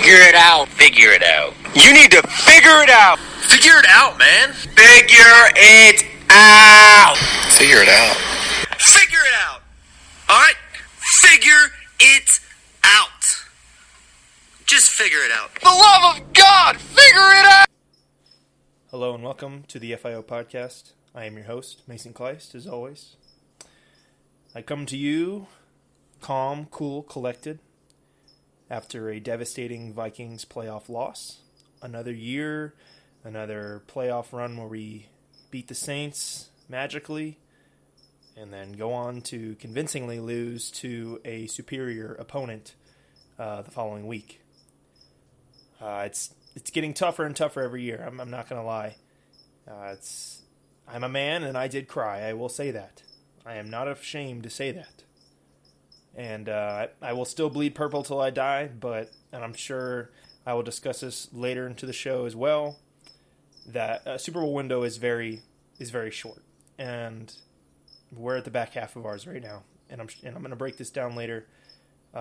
Figure it out. Figure it out. You need to figure it out. Figure it out, man. Figure it out. Figure it out. Figure it out. All right? Figure it out. Just figure it out. The love of God, figure it out. Hello and welcome to the FIO podcast. I am your host, Mason Kleist, as always. I come to you calm, cool, collected after a devastating Vikings playoff loss. Another year, another playoff run where we beat the Saints magically and then go on to convincingly lose to a superior opponent the following week. It's getting tougher and tougher every year. I'm not going to lie. I'm a man and I did cry. I will say that. I am not ashamed to say that. And I will still bleed purple till I die, and I'm sure I will discuss this later into the show as well, that a Super Bowl window is very short. And we're at the back half of ours right now. And I'm going to break this down later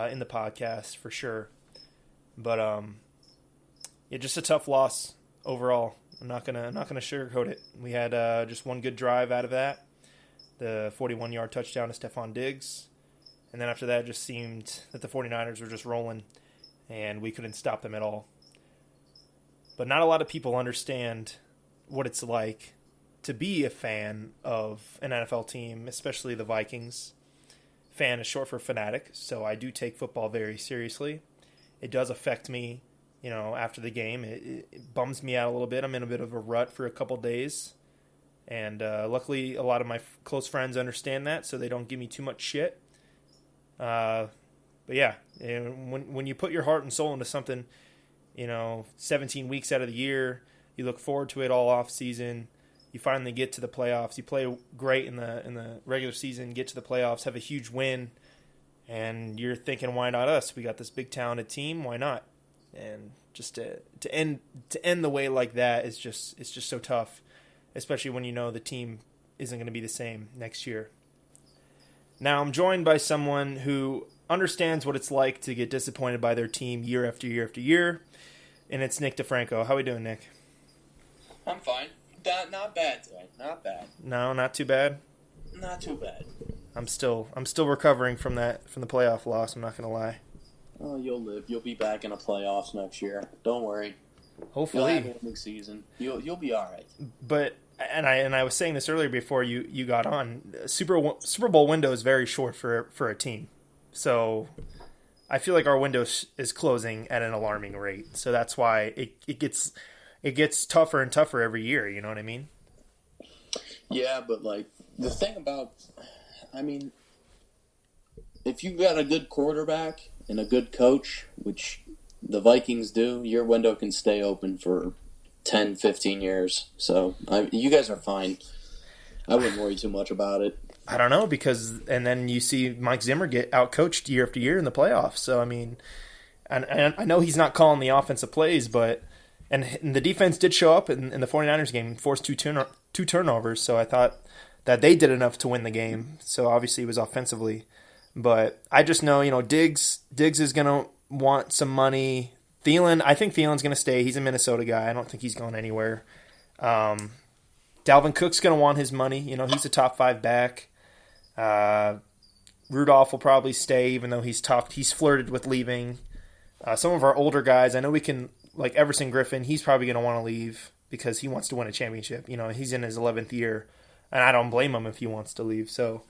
in the podcast for sure. But yeah, just a tough loss overall. I'm not gonna sugarcoat it. We had just one good drive out of that, the 41-yard touchdown to Stephon Diggs, and then after that, it just seemed that the 49ers were just rolling, and we couldn't stop them at all. But not a lot of people understand what it's like to be a fan of an NFL team, especially the Vikings. Fan is short for fanatic, so I do take football very seriously. It does affect me. After the game, it bums me out a little bit. I'm in a bit of a rut for a couple days. And luckily, a lot of my close friends understand that, so they don't give me too much shit. But yeah, when you put your heart and soul into something, 17 weeks out of the year, you look forward to it all off season. You finally get to the playoffs. You play great in the regular season, get to the playoffs, have a huge win, and you're thinking, why not us? We got this big talented team. Why not? And just to end the way like that it's just so tough, especially when the team isn't going to be the same next year. Now I'm joined by someone who understands what it's like to get disappointed by their team year after year after year, and it's Nick DiFranco. How we doing, Nick? I'm fine. Not bad today. Not bad. No, not too bad. Not too bad. I'm still recovering from the playoff loss. I'm not going to lie. Oh, you'll live. You'll be back in the playoffs next year. Don't worry. Hopefully. You'll have a winning season. You'll be all right. But I was saying this earlier before you got on. Super Bowl window is very short for a team, so I feel like our window is closing at an alarming rate. So that's why it gets tougher and tougher every year. You know what I mean? Yeah, but the thing about, if you've got a good quarterback and a good coach, which the Vikings do, your window can stay open for 10, 15 years. So you guys are fine. I wouldn't worry too much about it. I don't know, and then you see Mike Zimmer get outcoached year after year in the playoffs. So, and I know he's not calling the offensive plays, but and the defense did show up in the 49ers game, forced two turnovers. So I thought that they did enough to win the game. So obviously it was offensively. But I just know, Diggs is going to want some money. I think Thielen's going to stay. He's a Minnesota guy. I don't think he's going anywhere. Dalvin Cook's going to want his money. He's a top 5 back. Rudolph will probably stay, even though he's flirted with leaving. Some of our older guys, I know we can, like Everson Griffin, he's probably going to want to leave because he wants to win a championship. He's in his 11th year, and I don't blame him if he wants to leave. So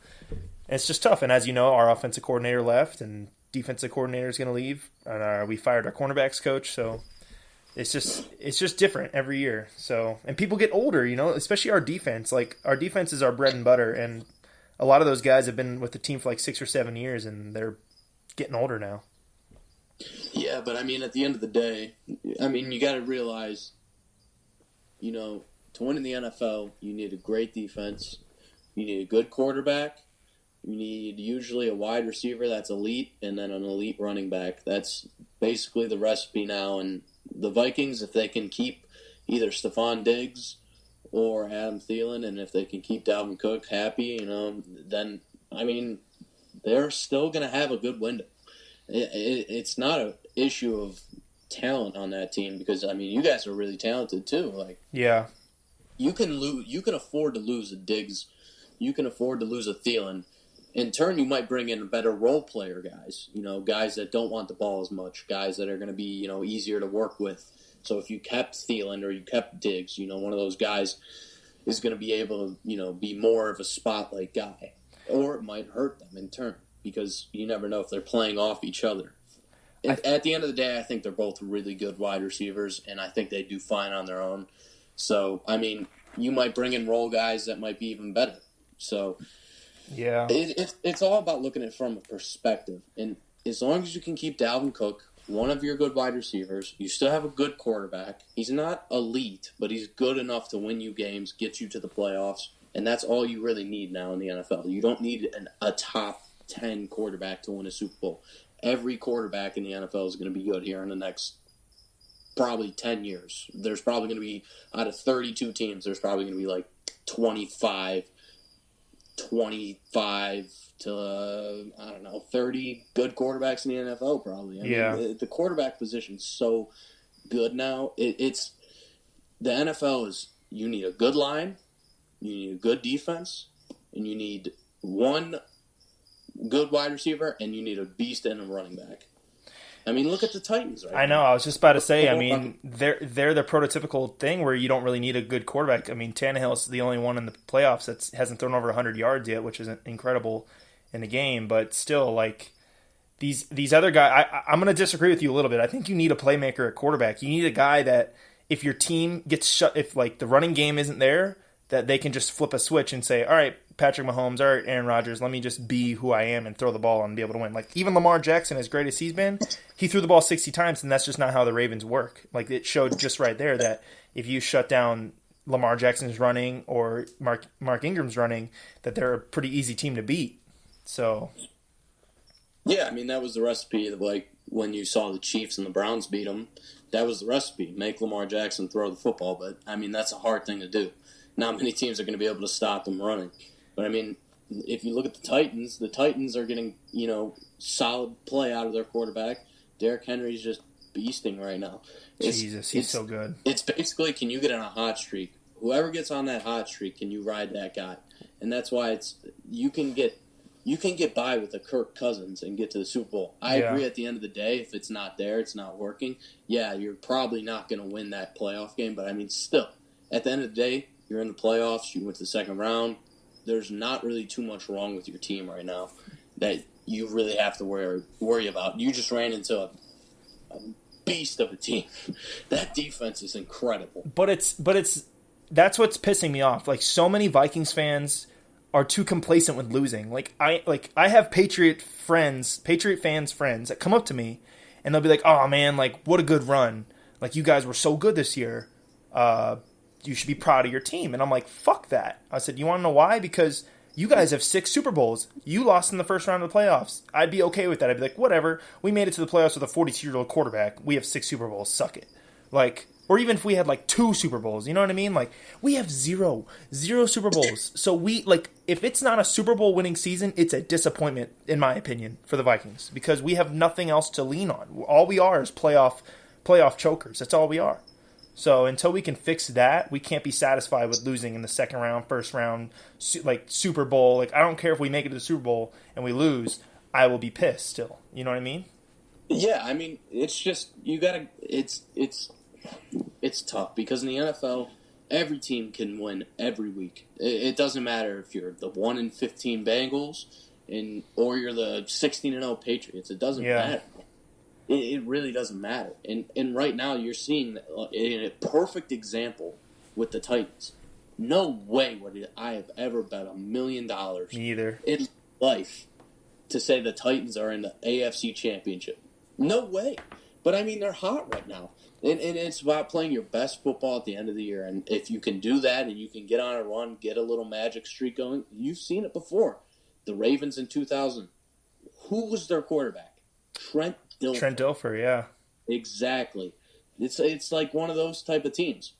it's just tough. And as you know, our offensive coordinator left and defensive coordinator is going to leave. And we fired our cornerbacks coach. So it's just different every year. So, and people get older, especially our defense. Like, our defense is our bread and butter. And a lot of those guys have been with the team for 6 or 7 years, and they're getting older now. Yeah, but at the end of the day, you got to realize, to win in the NFL, you need a great defense. You need a good quarterback. You need usually a wide receiver that's elite and then an elite running back. That's basically the recipe now. And the Vikings, if they can keep either Stephon Diggs or Adam Thielen, and if they can keep Dalvin Cook happy, then, they're still going to have a good window. It's not an issue of talent on that team because, I mean, you guys are really talented too. Like, yeah. You can afford to lose a Diggs. You can afford to lose a Thielen. In turn, you might bring in better role player guys. You know, guys that don't want the ball as much. Guys that are going to be, you know, easier to work with. So if you kept Thielen or you kept Diggs, you know, one of those guys is going to be able to, you know, be more of a spotlight guy. Or it might hurt them in turn because you never know if they're playing off each other. At the end of the day, I think they're both really good wide receivers, and I think they do fine on their own. So, I mean, you might bring in role guys that might be even better. So, yeah, it's all about looking at it from a perspective. And as long as you can keep Dalvin Cook, one of your good wide receivers, you still have a good quarterback. He's not elite, but he's good enough to win you games, get you to the playoffs, and that's all you really need now in the NFL. You don't need a top 10 quarterback to win a Super Bowl. Every quarterback in the NFL is going to be good here in the next probably 10 years. There's probably going to be, out of 32 teams, there's probably going to be like 25 to, 30 good quarterbacks in the NFL probably. I mean, the quarterback position's so good now. It's the NFL is, you need a good line, you need a good defense, and you need one good wide receiver, and you need a beast and a running back. I mean, look at the Titans right I know. I was just about to say, I mean, they're the prototypical thing where you don't really need a good quarterback. I mean, Tannehill's the only one in the playoffs that hasn't thrown over 100 yards yet, which is incredible in the game. But still, like, these other guys, I'm going to disagree with you a little bit. I think you need a playmaker at quarterback. You need a guy that if your team gets shut, if, like, the running game isn't there, that they can just flip a switch and say, all right, Patrick Mahomes, all right, Aaron Rodgers, let me just be who I am and throw the ball and be able to win. Like, even Lamar Jackson, as great as he's been, he threw the ball 60 times, and that's just not how the Ravens work. Like, it showed just right there that if you shut down Lamar Jackson's running or Mark Ingram's running, that they're a pretty easy team to beat. So, yeah, I mean, that was the recipe of, like, when you saw the Chiefs and the Browns beat them, that was the recipe. Make Lamar Jackson throw the football, but, I mean, that's a hard thing to do. Not many teams are going to be able to stop them running. But, I mean, if you look at the Titans are getting, you know, solid play out of their quarterback. Derrick Henry's just beasting right now. He's so good. It's basically, can you get on a hot streak? Whoever gets on that hot streak, can you ride that guy? And that's why you can get by with a Kirk Cousins and get to the Super Bowl. I agree at the end of the day, if it's not there, it's not working. Yeah, you're probably not going to win that playoff game, but, I mean, still, at the end of the day, you're in the playoffs, you went to the second round. There's not really too much wrong with your team right now that you really have to worry about. You just ran into a beast of a team. That defense is incredible. But it's that's what's pissing me off. Like, so many Vikings fans are too complacent with losing. I have Patriot fans that come up to me and they'll be like, "Oh man, like, what a good run. Like, you guys were so good this year. You should be proud of your team." And I'm like, fuck that. I said, you want to know why? Because you guys have 6 Super Bowls. You lost in the first round of the playoffs. I'd be okay with that. I'd be like, whatever. We made it to the playoffs with a 42-year-old quarterback. We have 6 Super Bowls. Suck it. Like, or even if we had like 2 Super Bowls, you know what I mean? Like, we have zero Super Bowls. So we, like, if it's not a Super Bowl winning season, it's a disappointment, in my opinion, for the Vikings. Because we have nothing else to lean on. All we are is playoff chokers. That's all we are. So until we can fix that, we can't be satisfied with losing in the second round, first round, like Super Bowl. Like, I don't care if we make it to the Super Bowl and we lose, I will be pissed still. You know what I mean? Yeah, I mean, it's just, you gotta, it's tough because in the NFL, every team can win every week. It doesn't matter if you're the 1-15 Bengals or you're the 16-0 Patriots. It doesn't matter. It really doesn't matter. And right now you're seeing a perfect example with the Titans. No way would I have ever bet $1 million in life to say the Titans are in the AFC Championship. No way. But, I mean, they're hot right now. And it's about playing your best football at the end of the year. And if you can do that and you can get on a run, get a little magic streak going, you've seen it before. The Ravens in 2000, who was their quarterback? Trent Dilfer, yeah. Exactly. It's like one of those type of teams.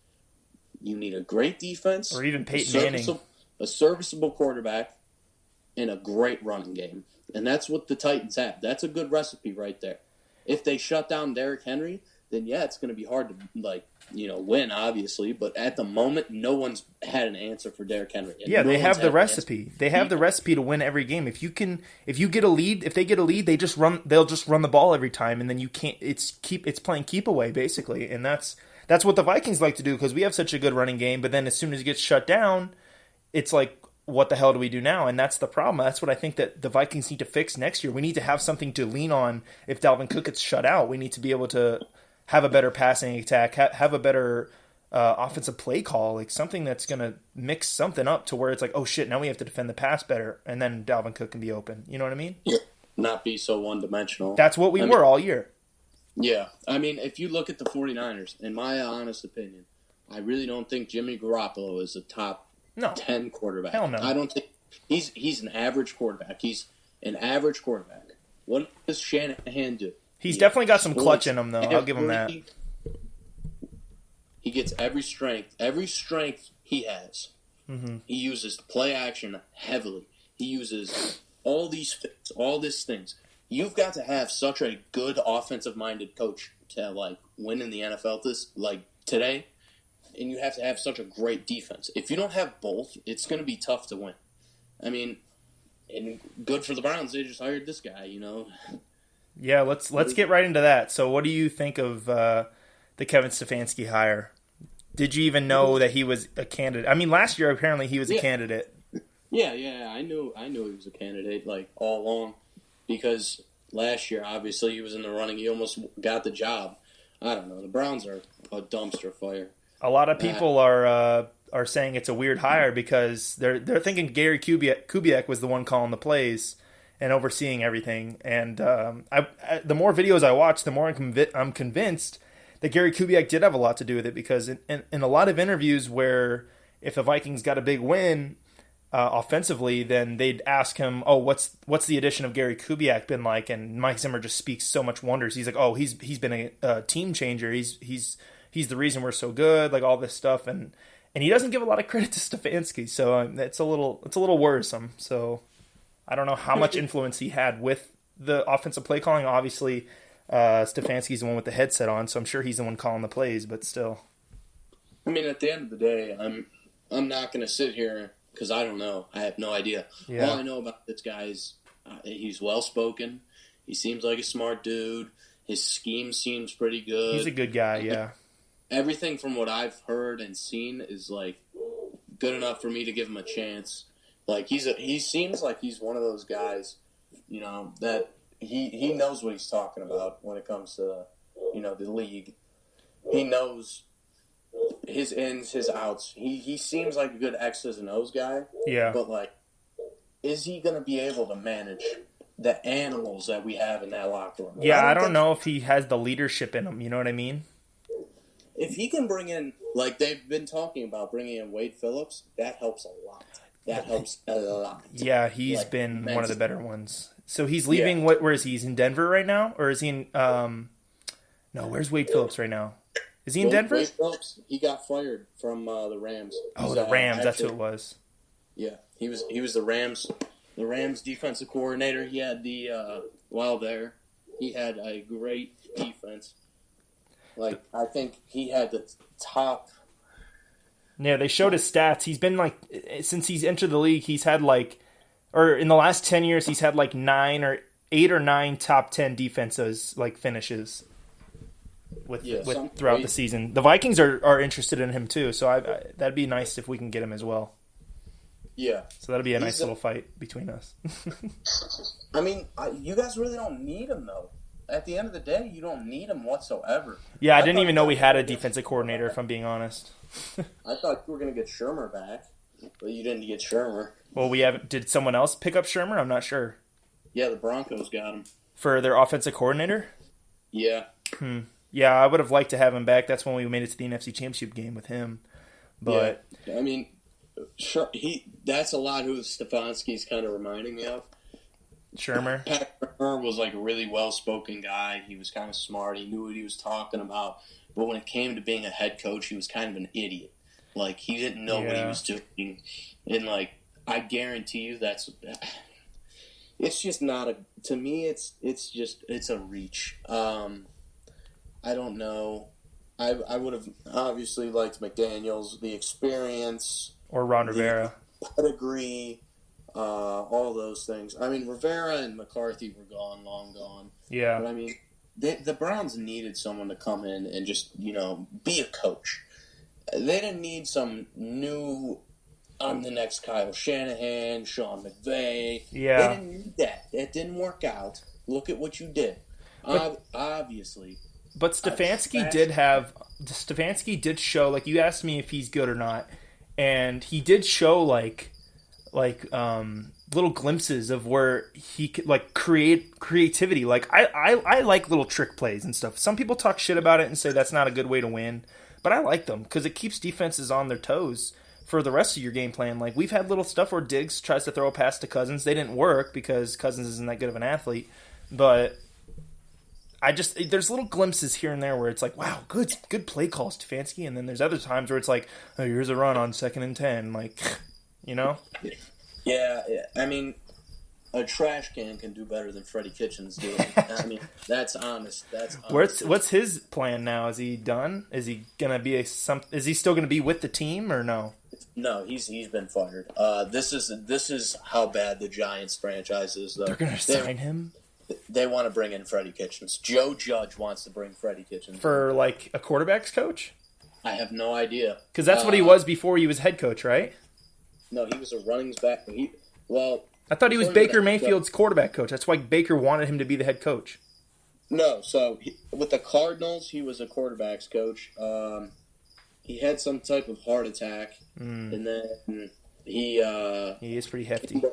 You need a great defense. Or even Peyton Manning. A serviceable quarterback and a great running game. And that's what the Titans have. That's a good recipe right there. If they shut down Derrick Henry, then yeah, it's going to be hard to win, obviously. But at the moment, no one's had an answer for Derrick Henry. Yeah, they have the recipe. They have the recipe to win every game. If they get a lead, they'll just run the ball every time, and then you can't. It's playing keep away basically, and that's what the Vikings like to do because we have such a good running game. But then as soon as it gets shut down, it's like, what the hell do we do now? And that's the problem. That's what I think that the Vikings need to fix next year. We need to have something to lean on if Dalvin Cook gets shut out. We need to be able to have a better passing attack, have a better offensive play call, like something that's going to mix something up to where it's like, oh shit, now we have to defend the pass better, and then Dalvin Cook can be open. You know what I mean? Yeah. Not be so one-dimensional. That's what we were all year. Yeah. I mean, if you look at the 49ers, in my honest opinion, I really don't think Jimmy Garoppolo is a top 10 quarterback. Hell no. I don't think he's an average quarterback. He's an average quarterback. What does Shanahan do? He's definitely got some clutch in him, though. I'll give him that. He gets every strength he has. Mm-hmm. He uses play action heavily. He uses all these things. You've got to have such a good offensive-minded coach to win in the NFL today, and you have to have such a great defense. If you don't have both, it's going to be tough to win. I mean, and good for the Browns. They just hired this guy, Yeah, let's get right into that. So what do you think of the Kevin Stefanski hire? Did you even know that he was a candidate? I mean, last year apparently he was a candidate. Yeah, I knew he was a candidate all along because last year obviously he was in the running. He almost got the job. I don't know. The Browns are a dumpster fire. A lot of people are saying it's a weird hire because they're thinking Gary Kubiak was the one calling the plays and overseeing everything. And the more videos I watch, the more I'm convinced that Gary Kubiak did have a lot to do with it because in a lot of interviews where if the Vikings got a big win offensively, then they'd ask him, oh, what's the addition of Gary Kubiak been like? And Mike Zimmer just speaks so much wonders. He's like, oh, he's been a team changer. He's the reason we're so good, all this stuff. And he doesn't give a lot of credit to Stefanski. So it's a little worrisome. So I don't know how much influence he had with the offensive play calling. Obviously, Stefanski's the one with the headset on, so I'm sure he's the one calling the plays, but still. I mean, at the end of the day, I'm not going to sit here because I don't know. I have no idea. Yeah. All I know about this guy is he's well-spoken. He seems like a smart dude. His scheme seems pretty good. He's a good guy, yeah. Everything from what I've heard and seen is, good enough for me to give him a chance. He seems like he's one of those guys, that he knows what he's talking about when it comes to, the league. He knows his ins, his outs. He seems like a good X's and O's guy. Yeah. But, is he going to be able to manage the animals that we have in that locker room? Yeah, I don't know if he has the leadership in him. You know what I mean? If he can bring in, they've been talking about bringing in Wade Phillips, that helps a lot. That helps a lot. Yeah, he's been one of the better ones. So he's leaving. Yeah. Where is he? He's in Denver right now, or is he in? No, where's Wade Phillips right now? Is he in Denver? Wade Phillips, he got fired from the Rams. Oh, the Rams. That's who it was. Yeah, he was the Rams defensive coordinator. He had while there, he had a great defense. I think he had the top. Yeah, they showed his stats. He's been since he's entered the league, he's had or in the last 10 years, he's had 8 or 9 top 10 defenses finishes with throughout the season. The Vikings are interested in him too, so that'd be nice if we can get him as well. Yeah. So that'll be a nice little fight between us. I mean, you guys really don't need him though. At the end of the day, you don't need him whatsoever. Yeah, I didn't even know we had a defensive coordinator, if I'm being honest. I thought you were going to get Shermer back, but you didn't get Shermer. Well, did someone else pick up Shermer? I'm not sure. Yeah, the Broncos got him. For their offensive coordinator? Yeah. Yeah, I would have liked to have him back. That's when we made it to the NFC Championship game with him. But yeah. I mean, that's a lot who Stefanski's kind of reminding me of. Shermer? Pat Shermer was a really well-spoken guy. He was kind of smart. He knew what he was talking about. But when it came to being a head coach, he was kind of an idiot. He didn't know what he was doing. And, I guarantee you it's just not to me, it's a reach. I don't know. I would have obviously liked McDaniels, the experience, Or Ron Rivera. pedigree, all those things. I mean, Rivera and McCarthy were gone, long gone. Yeah. But I mean, the Browns needed someone to come in and just, be a coach. They didn't need some new, I'm the next Kyle Shanahan, Sean McVay. Yeah. They didn't need that. That didn't work out. Look at what you did. Obviously. But Stefanski did show, like, you asked me if he's good or not, and he did show like little glimpses of where he could, like, creativity. Like, I like little trick plays and stuff. Some people talk shit about it and say that's not a good way to win, but I like them because it keeps defenses on their toes for the rest of your game plan. Like, we've had little stuff where Diggs tries to throw a pass to Cousins. They didn't work because Cousins isn't that good of an athlete, but there's little glimpses here and there where it's like, wow, good play call, Stefanski, and then there's other times where it's like, oh, here's a run on 2nd and 10, like, Yeah, I mean, a trash can do better than Freddie Kitchens do. I mean, that's honest. What's his plan now? Is he done? Is he gonna be Is he still gonna be with the team or no? No, he's been fired. This is how bad the Giants franchise is, though. They're gonna sign him They want to bring in Freddie Kitchens. Joe Judge wants to bring Freddie Kitchens for like a quarterback's coach. I have no idea. Because that's what he was before he was head coach, right? No, he was a running back. I thought he was Baker Mayfield's quarterback coach. That's why Baker wanted him to be the head coach. No, so with the Cardinals, he was a quarterback's coach. He had some type of heart attack, and then he is pretty hefty.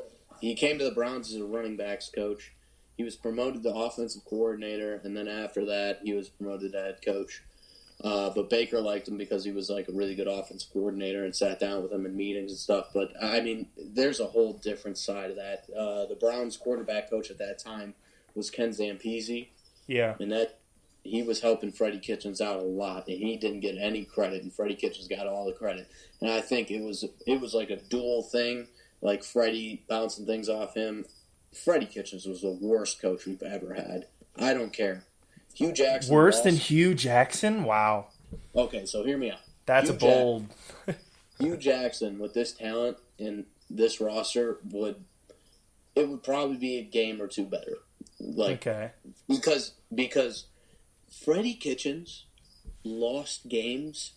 He came to the Browns as a running backs coach. He was promoted to offensive coordinator, and then after that, he was promoted to head coach. But Baker liked him because he was like a really good offensive coordinator and sat down with him in meetings and stuff. But, I mean, there's a whole different side of that. The Browns quarterback coach at that time was Ken Zampese. Yeah. And he was helping Freddie Kitchens out a lot, and he didn't get any credit, and Freddie Kitchens got all the credit. And I think it was like a dual thing, like Freddie bouncing things off him. Freddie Kitchens was the worst coach we've ever had. I don't care. Hugh Jackson. Worse than Hugh Jackson? Wow. Okay, so hear me out. That's a bold. Hugh Jackson, with this talent and this roster, would probably be a game or two better. Okay. Because Freddie Kitchens lost games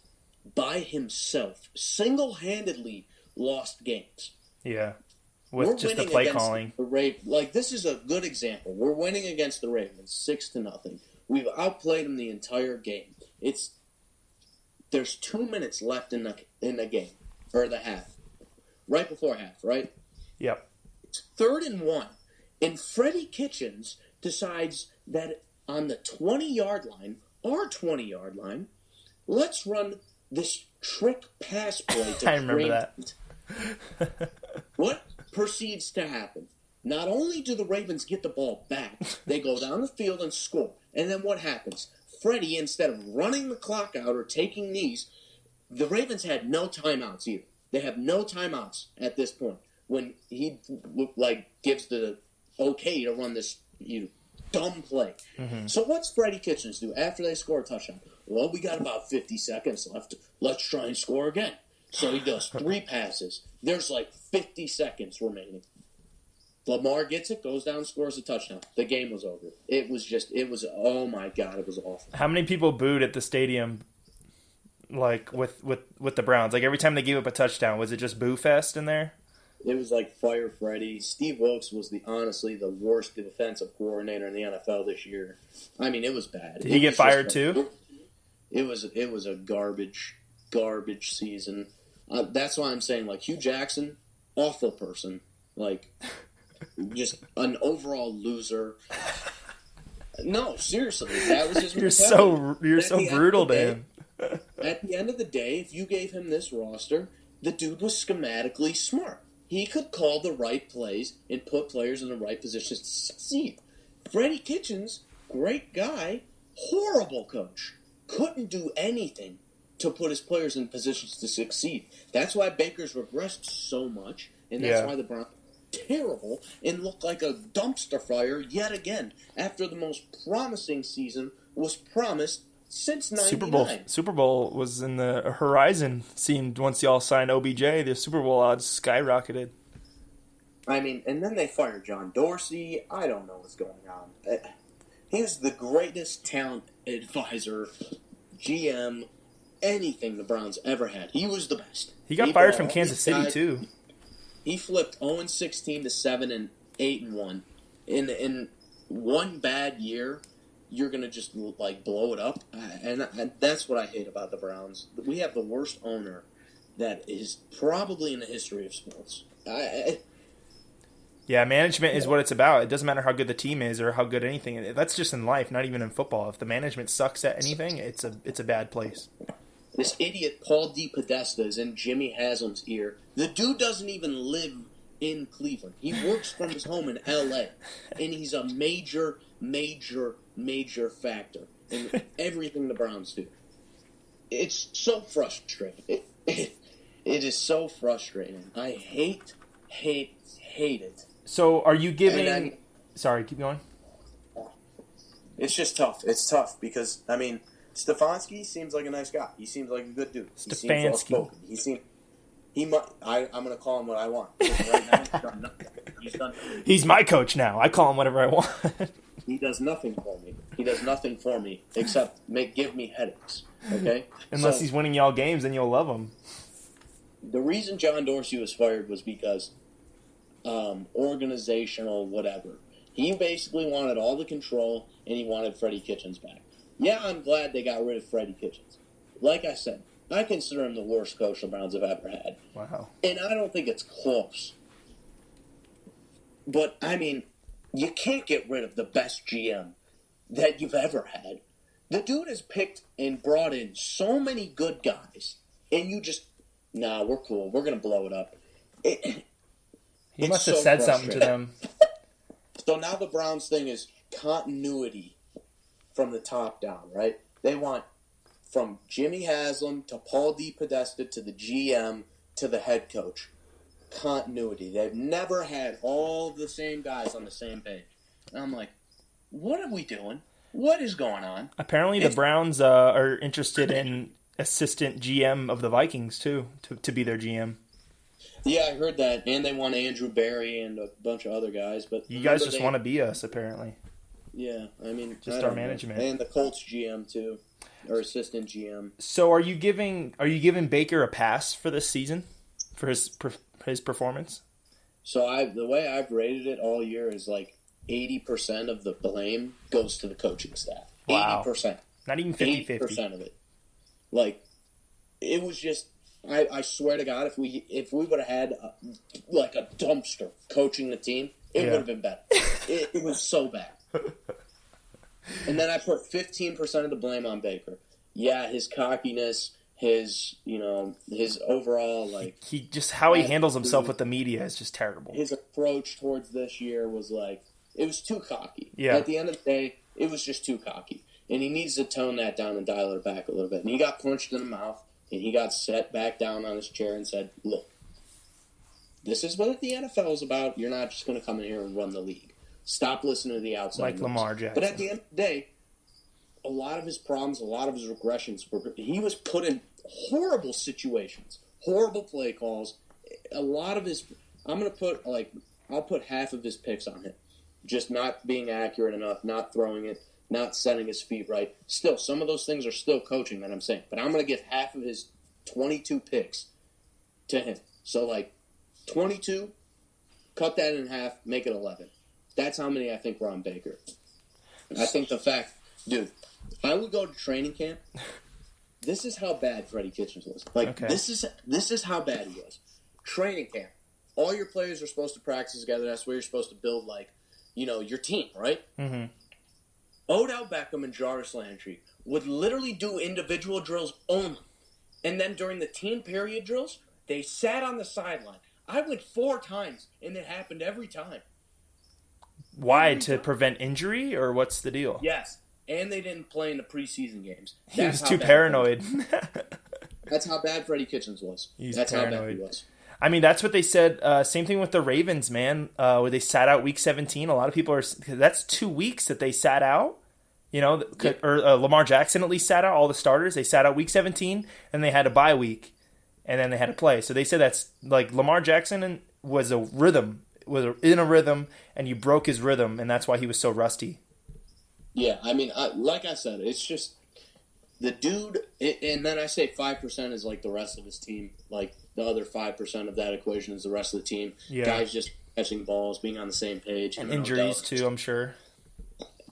by himself, single-handedly lost games. Yeah. With just the play calling. This is a good example. We're winning against the Ravens 6-0. We've outplayed them the entire game. There's 2 minutes left in the game, or the half, right before half, right? Yep. It's 3rd and 1, and Freddie Kitchens decides that on the 20-yard line, our 20-yard line, let's run this trick pass play to I remember that. What proceeds to happen? Not only do the Ravens get the ball back, they go down the field and score. And then what happens? Freddie, instead of running the clock out or taking knees, the Ravens had no timeouts either. They have no timeouts at this point when he gives the okay to run this dumb play. Mm-hmm. So what's Freddie Kitchens do after they score a touchdown? Well, we got about 50 seconds left. Let's try and score again. So he does 3 passes. There's 50 seconds remaining. Lamar gets it, goes down, scores a touchdown. The game was over. It was, oh my God, it was awful. How many people booed at the stadium, with the Browns? Every time they gave up a touchdown, was it just boo fest in there? It was Fire Freddy. Steve Wilkes was honestly the worst defensive coordinator in the NFL this year. I mean, it was bad. Did he get fired too? It was a garbage season. That's why I'm saying, Hugh Jackson, awful person. Just an overall loser. No, seriously, that was his mentality. You're so brutal to him. At the end of the day, if you gave him this roster, the dude was schematically smart. He could call the right plays and put players in the right positions to succeed. Freddie Kitchens, great guy, horrible coach. Couldn't do anything to put his players in positions to succeed. That's why Baker's regressed so much, and that's why the Browns are terrible and look like a dumpster fire yet again after the most promising season was promised since '99. Super Bowl was in the horizon. Seemed once y'all signed OBJ, the Super Bowl odds skyrocketed. I mean, and then they fired John Dorsey. I don't know what's going on. He was the greatest talent advisor, GM, anything the Browns ever had. He was the best. He got fired from Kansas City too. He flipped 0-16 to 7 and 8-1. In one bad year, you're gonna just like blow it up, and that's what I hate about the Browns. We have the worst owner that is probably in the history of sports. Yeah, management is what it's about. It doesn't matter how good the team is or how good anything. That's just in life, not even in football. If the management sucks at anything, it's a bad place. This idiot Paul DePodesta is in Jimmy Haslam's ear. The dude doesn't even live in Cleveland. He works from his home in L.A., and he's a major, major, major factor in everything the Browns do. It's so frustrating. It is so frustrating. I hate it. So are you giving... Sorry, keep going. It's just tough. It's tough because, I mean, Stefanski seems like a nice guy. He seems like a good dude. He seems well-spoken. I'm going to call him what I want. Right now, he's done nothing. He's done nothing. He's my coach now. I call him whatever I want. He does nothing for me. He does nothing for me except give me headaches. Okay? Unless he's winning y'all games, then you'll love him. The reason John Dorsey was fired was because organizational whatever. He basically wanted all the control, and he wanted Freddie Kitchens back. Yeah, I'm glad they got rid of Freddie Kitchens. Like I said, I consider him the worst coach the Browns have ever had. Wow. And I don't think it's close. But, I mean, you can't get rid of the best GM that you've ever had. The dude has picked and brought in so many good guys, and you just, nah, we're cool. We're going to blow it up. He must have said something to them. So now the Browns thing is continuity from the top down, right? They want from Jimmy Haslam to Paul DePodesta to the GM to the head coach. Continuity. They've never had all the same guys on the same page. And I'm like, what are we doing? What is going on? Apparently the Browns are interested in assistant GM of the Vikings, too, to be their GM. Yeah, I heard that. And they want Andrew Barry and a bunch of other guys. But you guys just want to be us, apparently. Yeah, I mean... Just our management. And the Colts GM, too. Or assistant GM. So are you giving Baker a pass for this season? For his performance? So the way I've rated it all year is like 80% of the blame goes to the coaching staff. Wow. 80%. Not even 50-50. 80% of it. Like, it was just... I swear to God, if we would have had a dumpster coaching the team, it would have been better. It was so bad. And then I put 15% of the blame on Baker. Yeah, his cockiness, his overall how he handles himself with the media is just terrible. His approach towards this year was it was too cocky. Yeah. At the end of the day, it was just too cocky. And he needs to tone that down and dial it back a little bit. And he got punched in the mouth. And he got set back down on his chair and said, look, this is what the NFL is about. You're not just going to come in here and run the league. Stop listening to the outside like noise. Lamar Jackson. But at the end of the day, a lot of his problems, a lot of his regressions, he was put in horrible situations, horrible play calls. A lot of his, I'll put half of his picks on him. Just not being accurate enough, not throwing it, not setting his feet right. Still, some of those things are still coaching that I'm saying. But I'm going to give half of his 22 picks to him. So, 22, cut that in half, make it 11. That's how many I think were on Baker. I think the fact, dude, I would go to training camp. This is how bad Freddie Kitchens was. Okay. This is how bad he was. Training camp. All your players are supposed to practice together. That's where you're supposed to build, your team, right? Mm-hmm. Odell Beckham and Jarvis Landry would literally do individual drills only. And then during the team period drills, they sat on the sideline. I went 4 times, and it happened every time. Why? To prevent injury, or what's the deal? Yes. And they didn't play in the preseason games. He was too paranoid. That's how bad Freddie Kitchens was. That's paranoid. how bad he was. I mean, that's what they said. Same thing with the Ravens, man, where they sat out Week 17. A lot of people are... That's 2 weeks that they sat out. Or Lamar Jackson at least sat out all the starters. They sat out week 17, and they had a bye week, and then they had to play. So they said that's like Lamar Jackson was in a rhythm, and you broke his rhythm, and that's why he was so rusty. Yeah, I mean, like I said, it's just the dude, and then I say 5% is like the rest of his team. Like the other 5% of that equation is the rest of the team. Yeah. Guys just catching balls, being on the same page. And injuries too, I'm sure.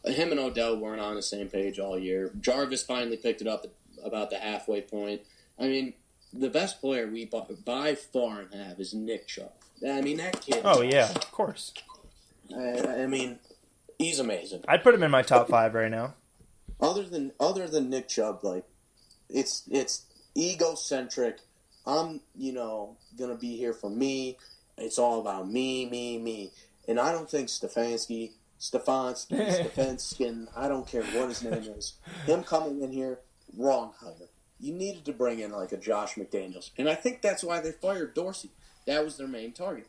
Him and Odell weren't on the same page all year. Jarvis finally picked it up at about the halfway point. I mean, the best player we by far and have is Nick Chubb. I mean, that kid. Oh, yeah, of course. I mean, he's amazing. I'd put him in my top 5 right now. Other than Nick Chubb, like, it's egocentric. I'm, gonna be here for me. It's all about me. And I don't think Stefanski, I don't care what his name is. Him coming in here, wrong hire. You needed to bring in like a Josh McDaniels. And I think that's why they fired Dorsey. That was their main target.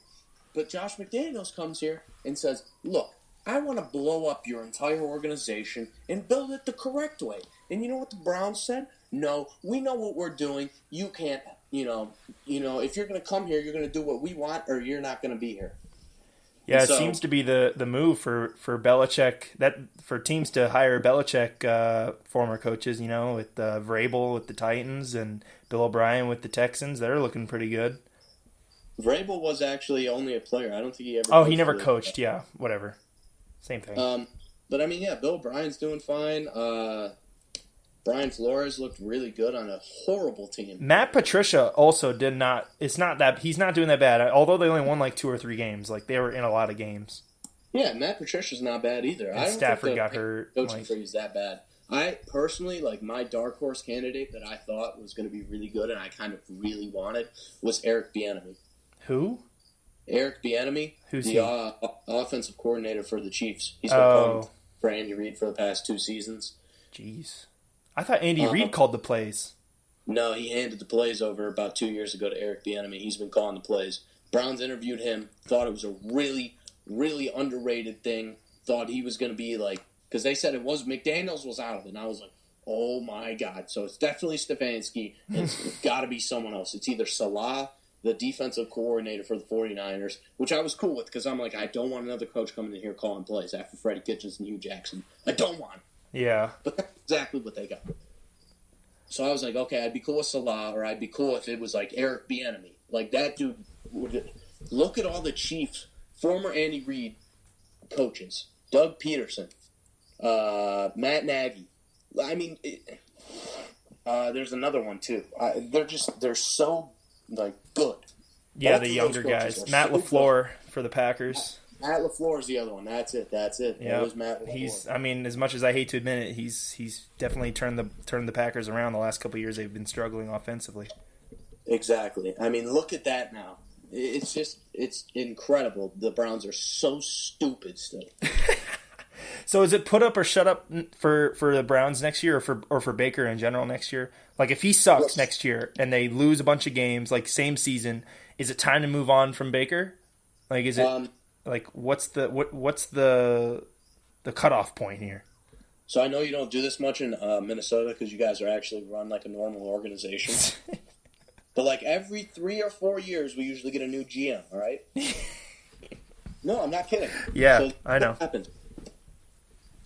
But Josh McDaniels comes here and says, look, I want to blow up your entire organization and build it the correct way. And you know what the Browns said? No, we know what we're doing. You can't, if you're going to come here, you're going to do what we want or you're not going to be here. Yeah, it seems to be the move for Belichick, for teams to hire Belichick former coaches, with Vrabel with the Titans and Bill O'Brien with the Texans. They're looking pretty good. Vrabel was actually only a player. I don't think he ever Oh, he never coached. Yeah, whatever. Same thing. But, I mean, yeah, Bill O'Brien's doing fine. Brian Flores looked really good on a horrible team. Matt Patricia also did not – he's not doing that bad. Although they only won like 2 or 3 games. Like, they were in a lot of games. Yeah, Matt Patricia's not bad either. And I don't Stafford think got hurt. Coaching freeze that bad. I personally, my dark horse candidate that I thought was going to be really good and I kind of really wanted was Eric Bieniemy. Who? Eric Bieniemy. Who's the offensive coordinator for the Chiefs. He's been calling for Andy Reid for the past 2 seasons. Jeez. I thought Andy Reid called the plays. No, he handed the plays over about 2 years ago to Eric Bieniemy. He's been calling the plays. Browns interviewed him, thought it was a really, really underrated thing, thought he was going to be because they said McDaniels was out of it, and I was like, oh my God. So it's definitely Stefanski, and it's got to be someone else. It's either Salah, the defensive coordinator for the 49ers, which I was cool with because I'm like, I don't want another coach coming in here calling plays after Freddie Kitchens and Hugh Jackson. I don't want. Yeah. But that's exactly what they got. So I was like, okay, I'd be cool with Salah, or I'd be cool if it was Eric Bieniemy. That dude would look at all the Chiefs, former Andy Reid coaches, Doug Peterson, Matt Nagy. I mean, there's another one too. They're so good. Yeah, the younger guys. Matt LaFleur for the Packers. Matt LaFleur is the other one. That's it. Yeah, it was Matt LaFleur. I mean, as much as I hate to admit it, he's definitely turned the Packers around. The last couple of years, they've been struggling offensively. Exactly. I mean, look at that now. It's incredible. The Browns are so stupid still. So is it put up or shut up for the Browns next year, or for Baker in general next year? If he sucks next year and they lose a bunch of games, same season, is it time to move on from Baker? Is it what's the cutoff point here? So I know you don't do this much in Minnesota because you guys are actually run like a normal organization. But every 3 or 4 years, we usually get a new GM. All right? No, I'm not kidding. Yeah, so I know.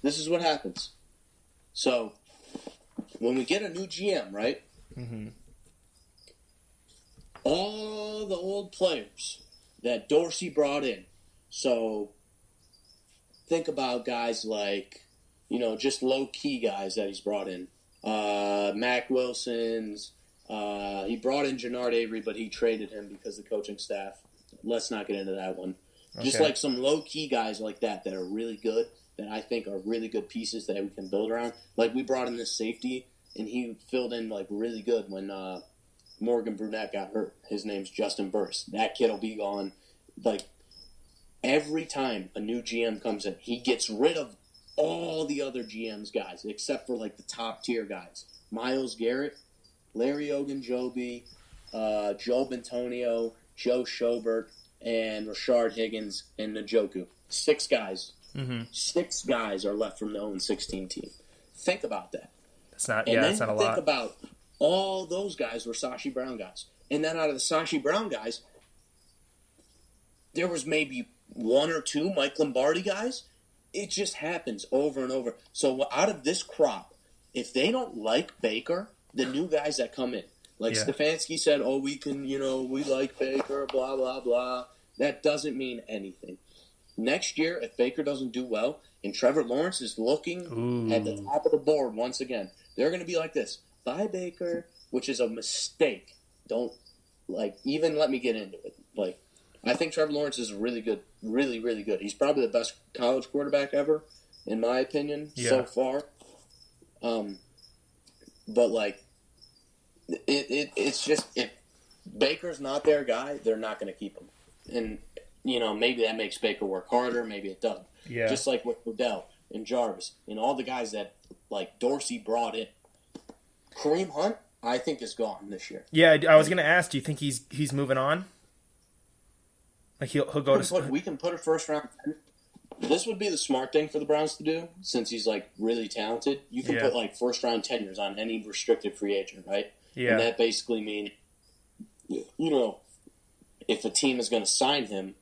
This is what happens. So when we get a new GM, right? Mm-hmm. All the old players that Dorsey brought in. So think about guys just low-key guys that he's brought in. Mac Wilson's. He brought in Jannard Avery, but he traded him because of the coaching staff. Let's not get into that one. Okay. Just some low-key guys like that are really good, that I think are really good pieces that we can build around. We brought in this safety, and he filled in really good when Morgan Brunette got hurt. His name's Justin Burris. That kid will be gone. Every time a new GM comes in, he gets rid of all the other GM's guys, except for the top tier guys. Myles Garrett, Larry Ogunjobi, Joe Bentonio, Joe Schobert, and Rashard Higgins and Njoku. 6 guys. Mm-hmm. 6 guys are left from the 0-16 team. Think about that. It's not. And Yeah, then it's not a you lot. think about all those guys were Sashi Brown guys. And then out of the Sashi Brown guys, there was maybe one or two Mike Lombardi guys. It just happens over and over. So out of this crop, if they don't like Baker, the new guys that come in, like Stefanski said, oh, we can, we like Baker, blah, blah, blah. That doesn't mean anything. Next year, if Baker doesn't do well and Trevor Lawrence is looking at the top of the board once again, they're going to be like this. Bye, Baker, which is a mistake. Don't, even let me get into it. I think Trevor Lawrence is really good, really, really good. He's probably the best college quarterback ever, in my opinion, so far. But, it's just, if Baker's not their guy, they're not going to keep him. And, maybe that makes Baker work harder. Maybe it doesn't. Yeah. Just like with Odell and Jarvis and all the guys that, Dorsey brought in. Kareem Hunt, I think, is gone this year. Yeah, I was going to ask, do you think he's moving on? He'll go to... We can put a first round. This would be the smart thing for the Browns to do, since he's really talented. You can put first round tenures on any restricted free agent, right? Yeah. And that basically means, if a team is going to sign him,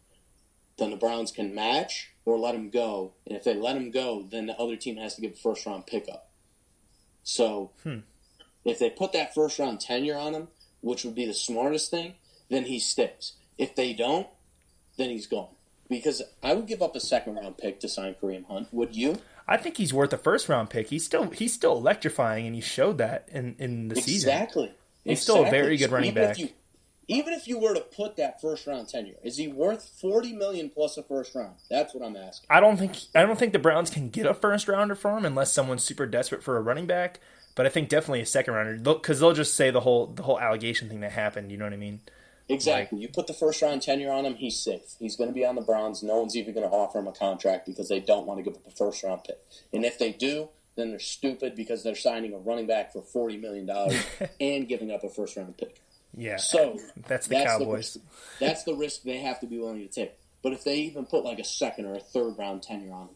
then the Browns can match or let him go. And if they let him go, then the other team has to give a first round pickup. So if they put that first round tenure on him, which would be the smartest thing, then he sticks. If they don't, then he's gone. Because I would give up a second round pick to sign Kareem Hunt. Would you? I think he's worth a first round pick. He's still electrifying, and he showed that in the season. Exactly. He's still a very good running back. Even if you were to put that first round tenure, is he worth $40 million plus a first round? That's what I'm asking. I don't think the Browns can get a first rounder for him unless someone's super desperate for a running back. But I think definitely a second rounder, because they'll just say the whole allegation thing that happened. You know what I mean? Exactly. You put the first round tenure on him, he's safe. He's going to be on the Browns. No one's even going to offer him a contract because they don't want to give up a first round pick. And if they do, then they're stupid because they're signing a running back for $40 million and giving up a first round pick. Yeah. So that's the Cowboys. That's the risk they have to be willing to take. But if they even put a second or a third round tenure on him,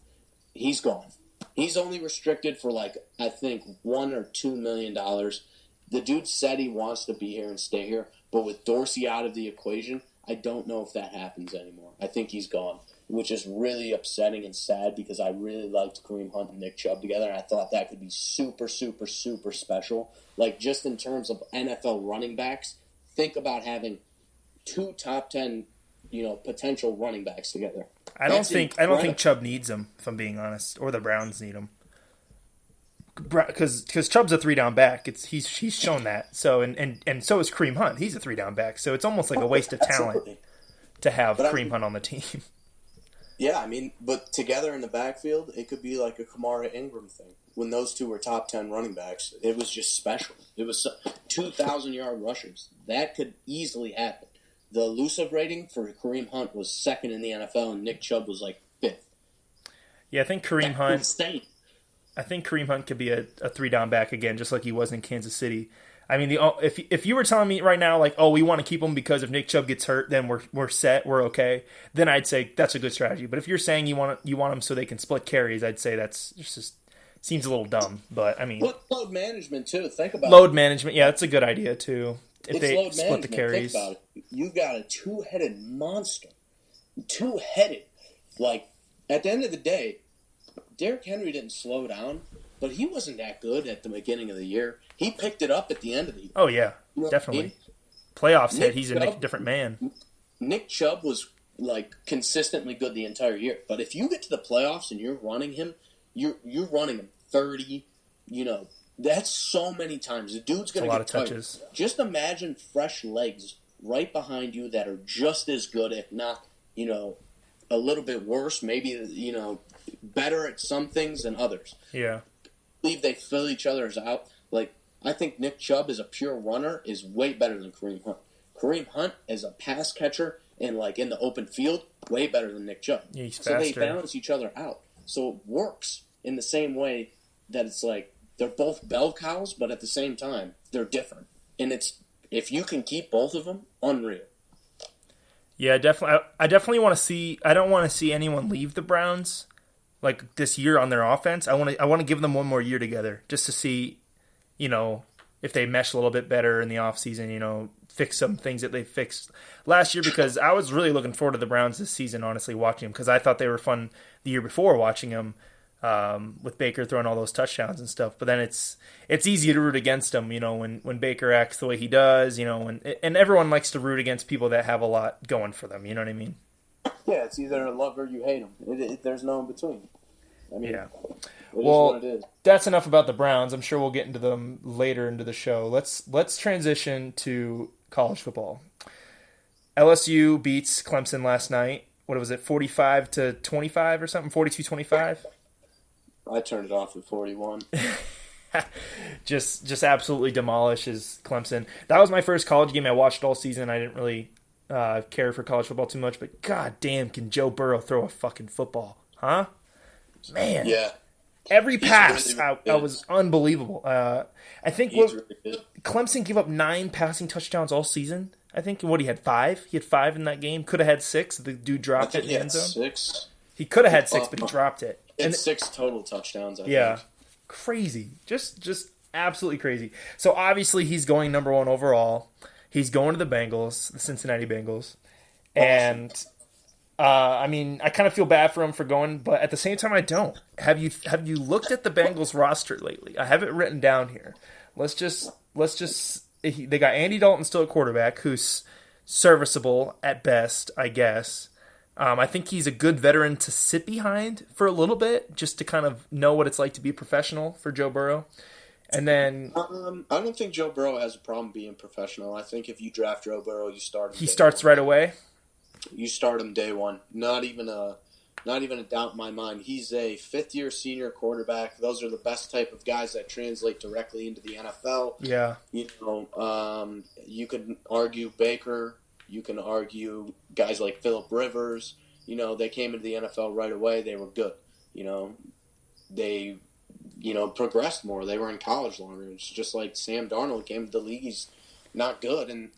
he's gone. He's only restricted for I think $1 or $2 million. The dude said he wants to be here and stay here, but with Dorsey out of the equation, I don't know if that happens anymore. I think he's gone, which is really upsetting and sad because I really liked Kareem Hunt and Nick Chubb together, and I thought that could be super, super, super special. Just in terms of NFL running backs, think about having two top 10, potential running backs together. I don't think Chubb needs him, if I'm being honest, or the Browns need him. Because Chubb's a 3-down back. He's shown that. So and so is Kareem Hunt. He's a 3-down back. So it's almost like a waste of talent to have Kareem Hunt on the team. Yeah, but together in the backfield, it could be like a Kamara Ingram thing. When those two were top 10 running backs, it was just special. It was 2,000-yard rushers. That could easily happen. The elusive rating for Kareem Hunt was second in the NFL, and Nick Chubb was fifth. Yeah, I think Kareem Hunt. Insane. I think Kareem Hunt could be a 3-down back again, just like he was in Kansas City. If you were telling me right now, we want to keep him because if Nick Chubb gets hurt, then we're set, we're okay, then I'd say that's a good strategy. But if you're saying you want them so they can split carries, I'd say that's just seems a little dumb. But load management too. Think about load management. Yeah, that's a good idea too. If it's they load split the carries, think about it. You got a two-headed monster. Two-headed. At the end of the day, Derrick Henry didn't slow down, but he wasn't that good at the beginning of the year. He picked it up at the end of the year. Oh, yeah, definitely. Playoffs hit, he's a different man. Nick Chubb was, consistently good the entire year. But if you get to the playoffs and you're running him, you're running him 30, that's so many times. The dude's going to get tired. Touches. Just imagine fresh legs right behind you that are just as good, if not, a little bit worse, maybe, better at some things than others. Yeah. I believe they fill each other's out. I think Nick Chubb as a pure runner is way better than Kareem Hunt. Kareem Hunt as a pass catcher and in the open field, way better than Nick Chubb. Yeah, he's so faster. They balance each other out. So it works in the same way that it's they're both bell cows, but at the same time, they're different. And if you can keep both of them, unreal. Yeah, definitely. I definitely want to see. I don't want to see anyone leave the Browns. like this year on their offense. I want to give them one more year together just to see, if they mesh a little bit better in the offseason, fix some things that they fixed last year, because I was really looking forward to the Browns this season, honestly, watching them, because I thought they were fun the year before watching them with Baker throwing all those touchdowns and stuff. But then it's easy to root against them, when Baker acts the way he does, and everyone likes to root against people that have a lot going for them. You know what I mean? Yeah, it's either love or you hate them. There's no in between. I mean, yeah. It Well, is what it is. That's enough about the Browns. I'm sure we'll get into them later into the show. Let's transition to college football. LSU beats Clemson last night. What was it, 45-25 or something? 42-25? I turned it off at 41. just absolutely demolishes Clemson. That was my first college game I watched all season. I didn't really care for college football too much, but god damn, can Joe Burrow throw a fucking football, huh? Man, Yeah. every pass really I was unbelievable. I think Really good. Clemson gave up 9 passing touchdowns all season. I think he had 5. He had 5 in that game. Could have had 6. The dude I dropped it think in he the had end zone. 6. He could have had 6, but he dropped it. And 6 total touchdowns, I Yeah, think. crazy, just absolutely crazy. So obviously he's going number 1 overall. He's going to the Bengals, the Cincinnati Bengals, and I kind of feel bad for him for going, but at the same time I don't. Have you looked at the Bengals roster lately? I have it written down here. They got Andy Dalton still at quarterback, who's serviceable at best, I guess. I think he's a good veteran to sit behind for a little bit, just to kind of know what it's like to be a professional for Joe Burrow. And then I don't think Joe Burrow has a problem being professional. I think if you draft Joe Burrow, you start him. He starts right away. You start him day one. Not even a doubt in my mind. He's a 5th-year senior quarterback. Those are the best type of guys that translate directly into the NFL. Yeah. You could argue Baker. You can argue guys like Phillip Rivers. They came into the NFL right away. They were good. They progressed more. They were in college longer. It's just like Sam Darnold came to the league. He's not good, and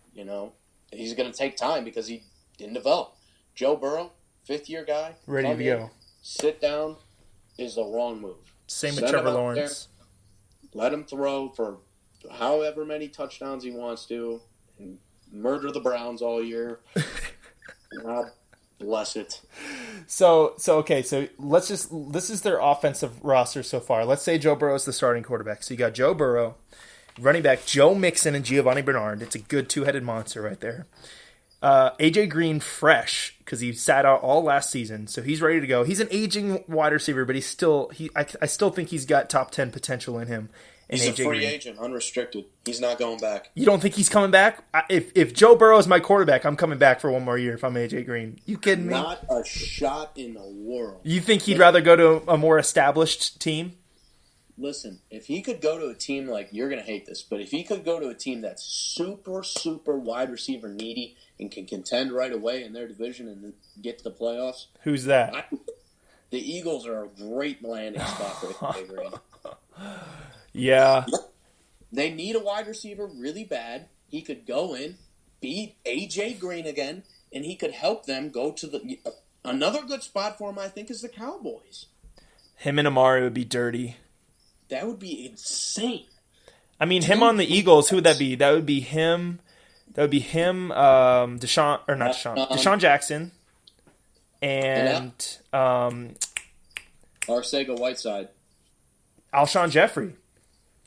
he's going to take time because he didn't develop. Joe Burrow, 5th-year guy, ready to go. Sit down is the wrong move. Same with Trevor Lawrence. There, let him throw for however many touchdowns he wants to, and murder the Browns all year. God bless it. So this is their offensive roster so far. Let's say Joe Burrow is the starting quarterback. So you got Joe Burrow, running back Joe Mixon and Giovanni Bernard. It's a good 2-headed monster right there. AJ Green fresh because he sat out all last season, so he's ready to go. He's an aging wide receiver, but I still think he's got top 10 potential in him. He's a free agent, unrestricted. He's not going back. You don't think he's coming back? If Joe Burrow is my quarterback, I'm coming back for one more year if I'm AJ Green. You kidding me? Not a shot in the world. You think he'd rather go to a more established team? Listen, if he could go to a team like, you're going to hate this, but if he could go to a team that's super, super wide receiver needy and can contend right away in their division and get to the playoffs. Who's that? The Eagles are a great landing spot for AJ Green. Yeah. They need a wide receiver really bad. He could go in, beat AJ Green again, and he could help them go to another good spot for him, I think, is the Cowboys. Him and Amari would be dirty. That would be insane. I mean, him on the Eagles, who would that be? That would be him. Deshaun Jackson, and Arcega-Whiteside. Alshon Jeffrey,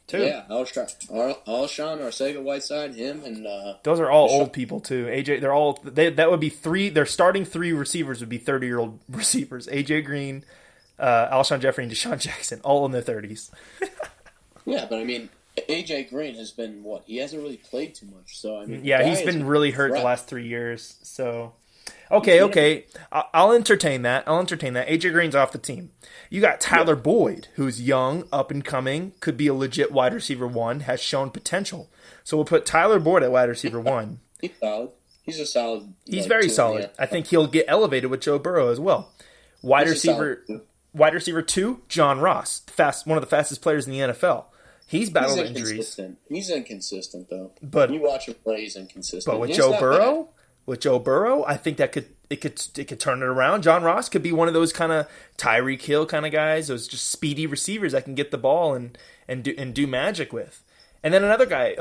too. Yeah, Alshon, Arcega-Whiteside, him, and those are all old people too. AJ, that would be 3. Their starting 3 receivers would be 30-year-old receivers. AJ Green, Alshon Jeffrey, and Deshaun Jackson, all in their 30s. Yeah, but I mean, AJ Green has been what? He hasn't really played too much, so I mean. Yeah, he's been really hurt the last 3 years. So, okay, I'll entertain that. AJ Green's off the team. You got Tyler Boyd, who's young, up and coming, could be a legit wide receiver 1, has shown potential. So we'll put Tyler Boyd at wide receiver 1. He's solid. He's a solid. He's very solid. I think he'll get elevated with Joe Burrow as well. Wide receiver 2, John Ross, one of the fastest players in the NFL. He's battled injuries. He's inconsistent, though. But you watch him play, he's inconsistent. But with Joe Burrow, with Joe Burrow, I think that it could turn it around. John Ross could be one of those kind of Tyreek Hill kind of guys, those just speedy receivers that can get the ball and do magic with. And then another guy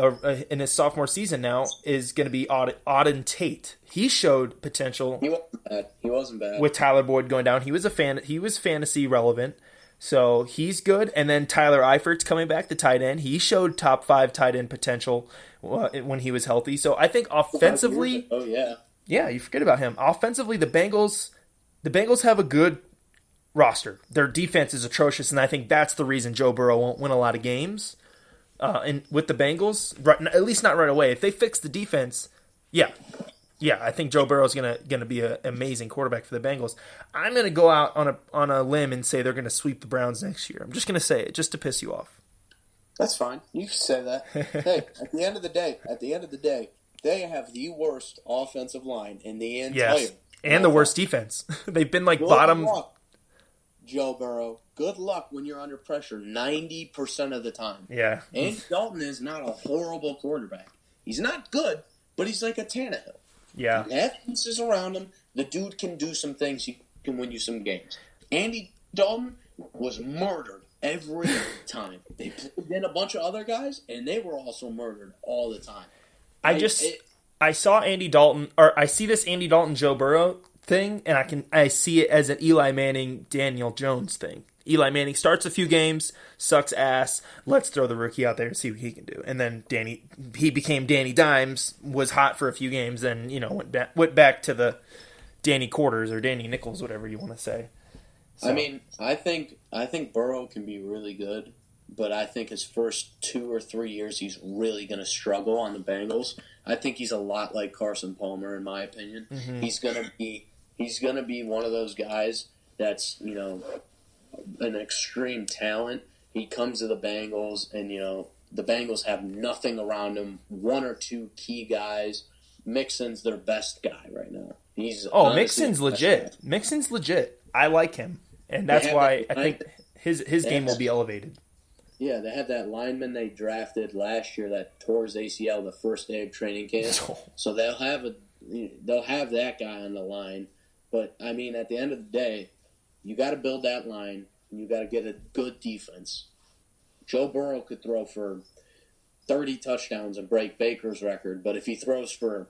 in his sophomore season now is going to be Auden Tate. He showed potential. He wasn't bad. With Tyler Boyd going down, he was fantasy relevant, so he's good. And then Tyler Eifert's coming back, the tight end. He showed top 5 tight end potential when he was healthy. So I think offensively, yeah, you forget about him. Offensively, the Bengals have a good roster. Their defense is atrocious, and I think that's the reason Joe Burrow won't win a lot of games. And with the Bengals, at least not right away. If they fix the defense, yeah, I think Joe Burrow is gonna be an amazing quarterback for the Bengals. I'm gonna go out on a limb and say they're gonna sweep the Browns next year. I'm just gonna say it just to piss you off. That's fine. You can say that. Hey, at the end of the day, they have the worst offensive line in the entire. And the worst defense. They've been like bottom. Luck, Joe Burrow. Good luck when you're under pressure 90% of the time. Yeah. Andy Dalton is not a horrible quarterback. He's not good, but he's like a Tannehill. Yeah. You have pieces around him. The dude can do some things. He can win you some games. Andy Dalton was murdered every time. They put in a bunch of other guys, and they were also murdered all the time. I saw Andy Dalton, or I see this Andy Dalton Joe Burrow thing, and I see it as an Eli Manning Daniel Jones thing. Eli Manning starts a few games, sucks ass. Let's throw the rookie out there and see what he can do. And then he became Danny Dimes, was hot for a few games, then went back to the Danny Quarters or Danny Nichols, whatever you want to say. So. I mean, I think Burrow can be really good, but I think his first 2 or 3 years he's really going to struggle on the Bengals. I think he's a lot like Carson Palmer, in my opinion. Mm-hmm. He's gonna be one of those guys that's an extreme talent. He comes to the Bengals, and the Bengals have nothing around him. 1 or 2 key guys. Mixon's their best guy right now. Mixon's legit. Mixon's legit. I like him, and that's why I think his game will be elevated. Yeah, they have that lineman they drafted last year that tore his ACL the first day of training camp. So they'll have that guy on the line. But I mean, at the end of the day, you got to build that line, and you got to get a good defense. Joe Burrow could throw for 30 touchdowns and break Baker's record, but if he throws for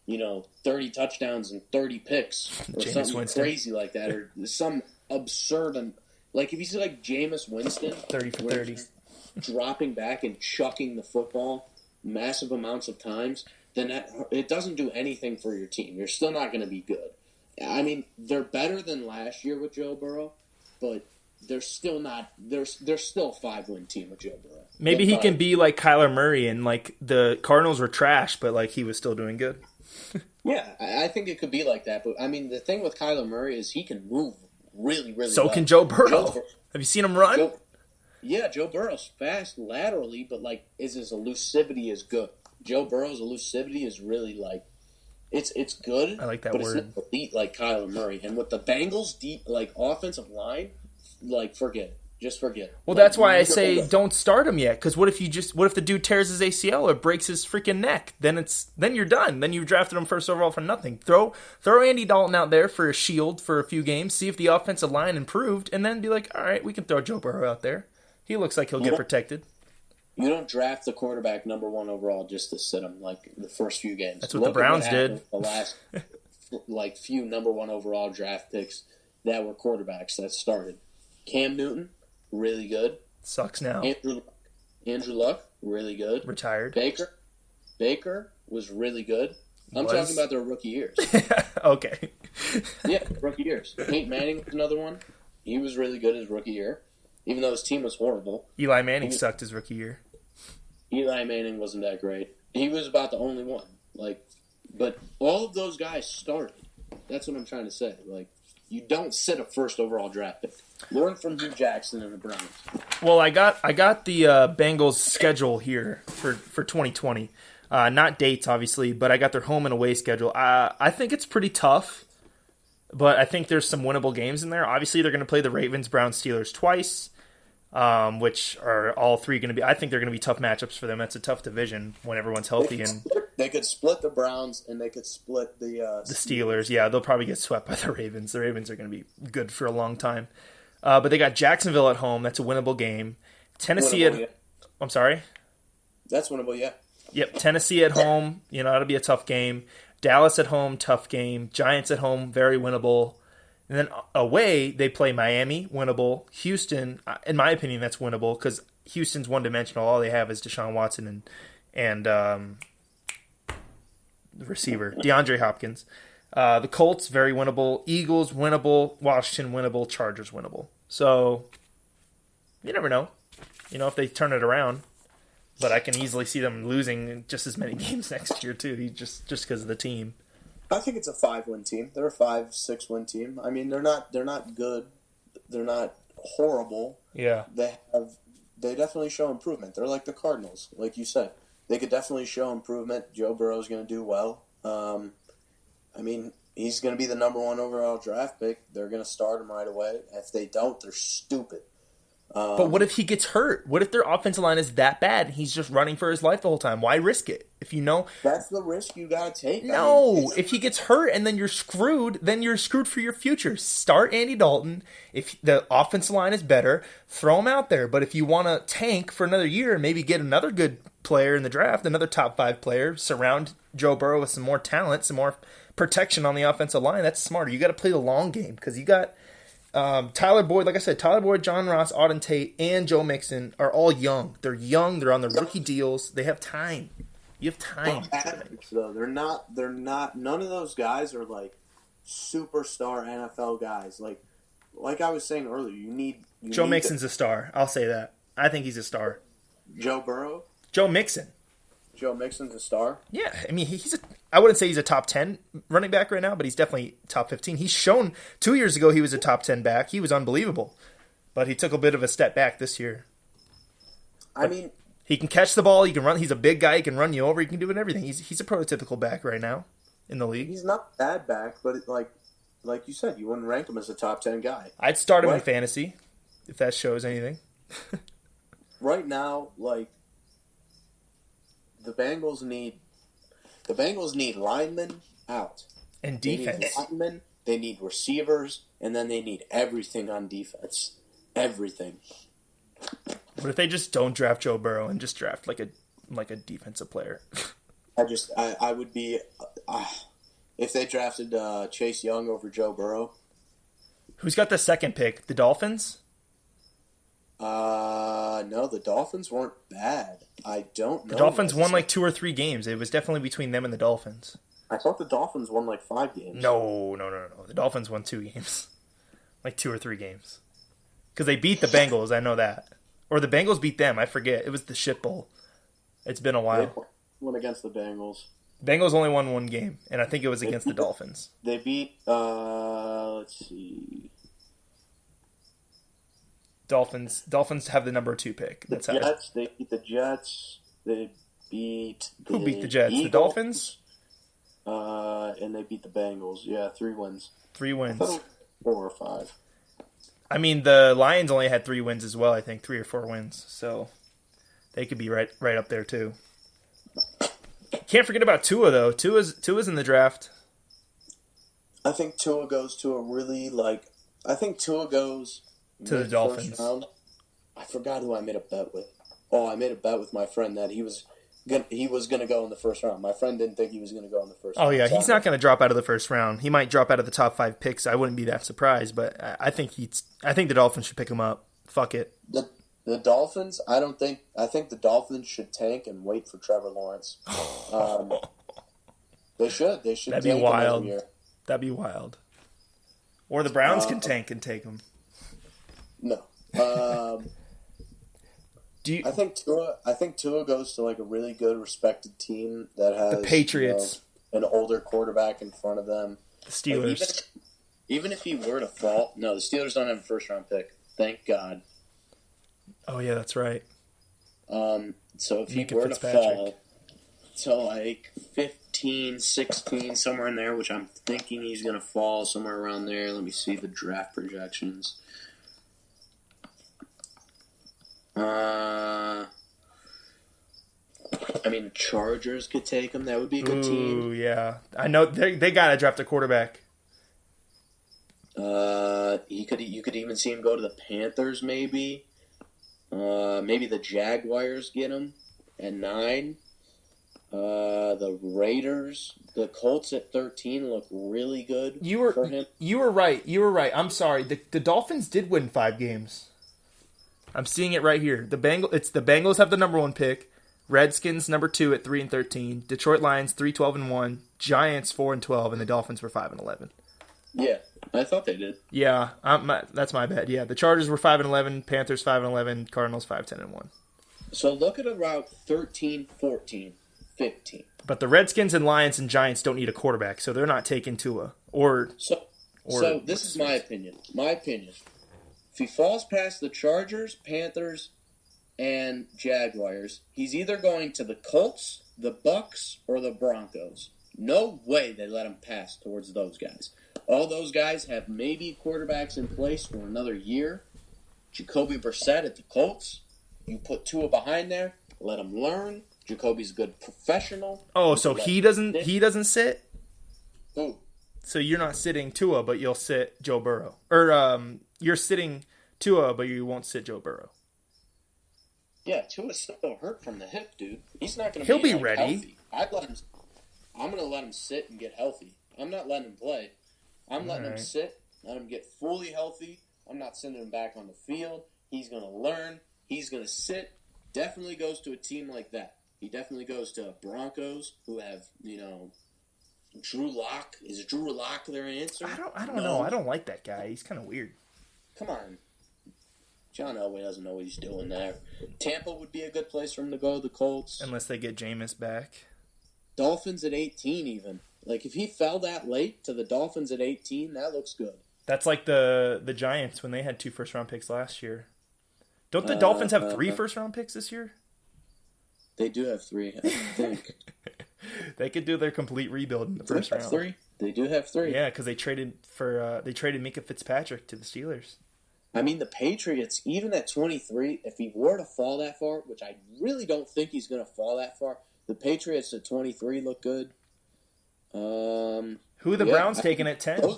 30 touchdowns and 30 picks or something crazy like that, or some absurd if he's like Jameis Winston, 30 for 30, dropping back and chucking the football massive amounts of times, then it doesn't do anything for your team. You're still not going to be good. I mean, they're better than last year with Joe Burrow, but they're still not. They're still a 5-win team with Joe Burrow. Maybe he can be like Kyler Murray, and like the Cardinals were trash, but like he was still doing good. Yeah, I think it could be like that. But I mean, the thing with Kyler Murray is he can move really, really so well. Can Joe Burrow. Have you seen him run? Joe Burrow's fast laterally, but like, his elusivity is good. Joe Burrow's elusivity is really like, it's good. I like that but word. It's not elite like Kyler Murray. And with the Bengals' deep offensive line, forget it. Just forget it. Well, that's why I say don't start him yet. Because what if the dude tears his ACL or breaks his freaking neck? Then you're done. Then you've drafted him first overall for nothing. Throw Andy Dalton out there for a shield for a few games. See if the offensive line improved, and then be like, all right, we can throw Joe Burrow out there. He looks like he'll get protected. You don't draft the quarterback number 1 overall just to sit him like the first few games. That's what the Browns did. The last few number 1 overall draft picks that were quarterbacks that started. Cam Newton, really good. Sucks now. Andrew Luck, really good. Retired. Baker was really good. I'm talking about their rookie years. Okay. Yeah, rookie years. Peyton Manning was another one. He was really good his rookie year, even though his team was horrible. Eli Manning sucked his rookie year. Eli Manning wasn't that great. He was about the only one. But all of those guys started. That's what I'm trying to say. You don't sit a first overall draft pick. Learn from Hugh Jackson and the Browns. Well, I got the Bengals schedule here for 2020. Not dates, obviously, but I got their home and away schedule. I think it's pretty tough, but I think there's some winnable games in there. Obviously, they're going to play the Ravens, Browns, Steelers twice, which are all three going to be – I think they're going to be tough matchups for them. That's a tough division when everyone's healthy. They could split the Browns and they could split the Steelers. Yeah, they'll probably get swept by the Ravens. The Ravens are going to be good for a long time. But they got Jacksonville at home. That's a winnable game. Tennessee Winnable, I'm sorry? That's winnable, yeah. Yep, Tennessee at home. That'll be a tough game. Dallas at home, tough game. Giants at home, very winnable. And then away, they play Miami, winnable. Houston, in my opinion, that's winnable because Houston's one-dimensional. All they have is Deshaun Watson and the receiver, DeAndre Hopkins. The Colts, very winnable. Eagles, winnable. Washington, winnable. Chargers, winnable. So, you never know. If they turn it around. But I can easily see them losing just as many games next year, too, just because of the team. I think it's a 5-win team. They're a 5-6-win team. I mean, they're not good. They're not horrible. Yeah. They definitely show improvement. They're like the Cardinals, like you said. They could definitely show improvement. Joe Burrow's going to do well. I mean, he's going to be the number 1 overall draft pick. They're going to start him right away. If they don't, they're stupid. But what if he gets hurt? What if their offensive line is that bad and he's just running for his life the whole time? Why risk it? If you know... That's the risk you got to take. No, if he gets hurt and then you're screwed, then you're screwed for your future. Start Andy Dalton. If the offensive line is better, throw him out there. But if you want to tank for another year and maybe get another good player in the draft, another top 5 player, surround Joe Burrow with some more talent, some more protection on the offensive line, that's smarter. You got to play the long game because you got... Tyler Boyd, like I said, Tyler Boyd, John Ross, Auden Tate, and Joe Mixon are all young. They're young. They're on the rookie deals. They have time. You have time. So they're not. None of those guys are like superstar NFL guys. Like I was saying earlier, you Joe Mixon's a star. I'll say that. I think he's a star. Joe Burrow. Joe Mixon. Joe Mixon's a star? Yeah, I mean, I wouldn't say he's a top 10 running back right now, but he's definitely top 15. He's shown 2 years ago he was a top 10 back. He was unbelievable, but he took a bit of a step back this year. I mean, he can catch the ball. He can run. He's a big guy. He can run you over. He can do everything. He's a prototypical back right now in the league. He's not a bad back, but like you said, you wouldn't rank him as a top 10 guy. I'd start him in fantasy, if that shows anything. Right now, the Bengals need linemen out. And defense. They need linemen, they need receivers, and then they need everything on defense. Everything. What if they just don't draft Joe Burrow and just draft like a defensive player? I would be if they drafted Chase Young over Joe Burrow. Who's got the second pick? The Dolphins? No, the Dolphins weren't bad. I don't know. The Dolphins won 2 or 3 games. It was definitely between them and the Dolphins. I thought the Dolphins won 5 games. No. The Dolphins won 2 games. 2 or 3 games. Because they beat the Bengals, I know that. Or the Bengals beat them, I forget. It was the shit bowl. It's been a while. They won against the Bengals. Bengals only won 1 game, and I think it was against the Dolphins. They beat, let's see... Dolphins have the number 2 pick. They beat the Jets. They beat Who beat the Jets? Eagles, the Dolphins? And they beat the Bengals. Yeah, 3 wins. 3 wins. I thought it was 4 or 5. I mean, the Lions only had 3 wins as well, I think. 3 or 4 wins. So they could be right up there, too. Can't forget about Tua, though. Tua's in the draft. I think Tua goes to a really, I think Tua goes... to the Dolphins. Round. I forgot who I made a bet with. Oh, I made a bet with my friend that he was gonna go in the first round. My friend didn't think he was gonna go in the first round. Oh yeah, he's not gonna drop out of the first round. He might drop out of the top 5 picks. I wouldn't be that surprised, but I think the Dolphins should pick him up. Fuck it. The Dolphins, I think the Dolphins should tank and wait for Trevor Lawrence. They should. That'd be wild. That'd be wild. Or the Browns can tank and take him. No. I think Tua goes to a really good, respected team that has the Patriots, an older quarterback in front of them. The Steelers. Even if he were to fall, no, the Steelers don't have a first round pick. Thank God. Oh yeah, that's right. So if he were to fall to 15, 16, somewhere in there, which I'm thinking he's going to fall somewhere around there. Let me see the draft projections. I mean, Chargers could take him. That would be a good team. Ooh, yeah. I know they got to draft a quarterback. You could even see him go to the Panthers, maybe. Maybe the Jaguars get him at 9. The Raiders, the Colts at 13 look really good for him. You were right. I'm sorry. The Dolphins did win 5 games. I'm seeing it right here. The Bengals have the number 1 pick. Redskins number 2 at 3-13. Detroit Lions 3-12-1. Giants 4-12, and the Dolphins were 5-11. Yeah, I thought they did. Yeah, that's my bad. Yeah, the Chargers were 5-11. Panthers 5-11. Cardinals 5-10-1. So look at about 13, 14, 15. But the Redskins and Lions and Giants don't need a quarterback, so they're not taking Tua. So this is my opinion. If he falls past the Chargers, Panthers, and Jaguars, he's either going to the Colts, the Bucks, or the Broncos. No way they let him pass towards those guys. All those guys have maybe quarterbacks in place for another year. Jacoby Brissett at the Colts. You put Tua behind there, let him learn. Jacoby's a good professional. Oh, so he doesn't sit? Who? So you're not sitting Tua, but you'll sit Joe Burrow. Or you're sitting Tua, but you won't sit Joe Burrow. Yeah, Tua's still hurt from the hip, dude. He's not going to He'll be ready. Healthy. I'm going to let him sit and get healthy. I'm not letting him play. I'm letting him sit, let him get fully healthy. I'm not sending him back on the field. He's going to learn. He's going to sit. Definitely goes to a team like that. He definitely goes to Broncos, who have, Drew Lock. Is Drew Lock their answer? I don't know. I don't like that guy. He's kind of weird. Come on. John Elway doesn't know what he's doing there. Tampa would be a good place for him to go. The Colts. Unless they get Jameis back. Dolphins at 18 even. Like, if he fell that late to the Dolphins at 18, that looks good. That's like the Giants when they had 2 first-round picks last year. Don't the Dolphins have 3 first-round picks this year? They do have 3, I think. They could do their complete rebuild in the first round. 3. They do have 3. Yeah, because they traded Minka Fitzpatrick to the Steelers. I mean, the Patriots, even at 23, if he were to fall that far, which I really don't think he's going to fall that far, the Patriots at 23 look good. Who are the Browns taking at 10?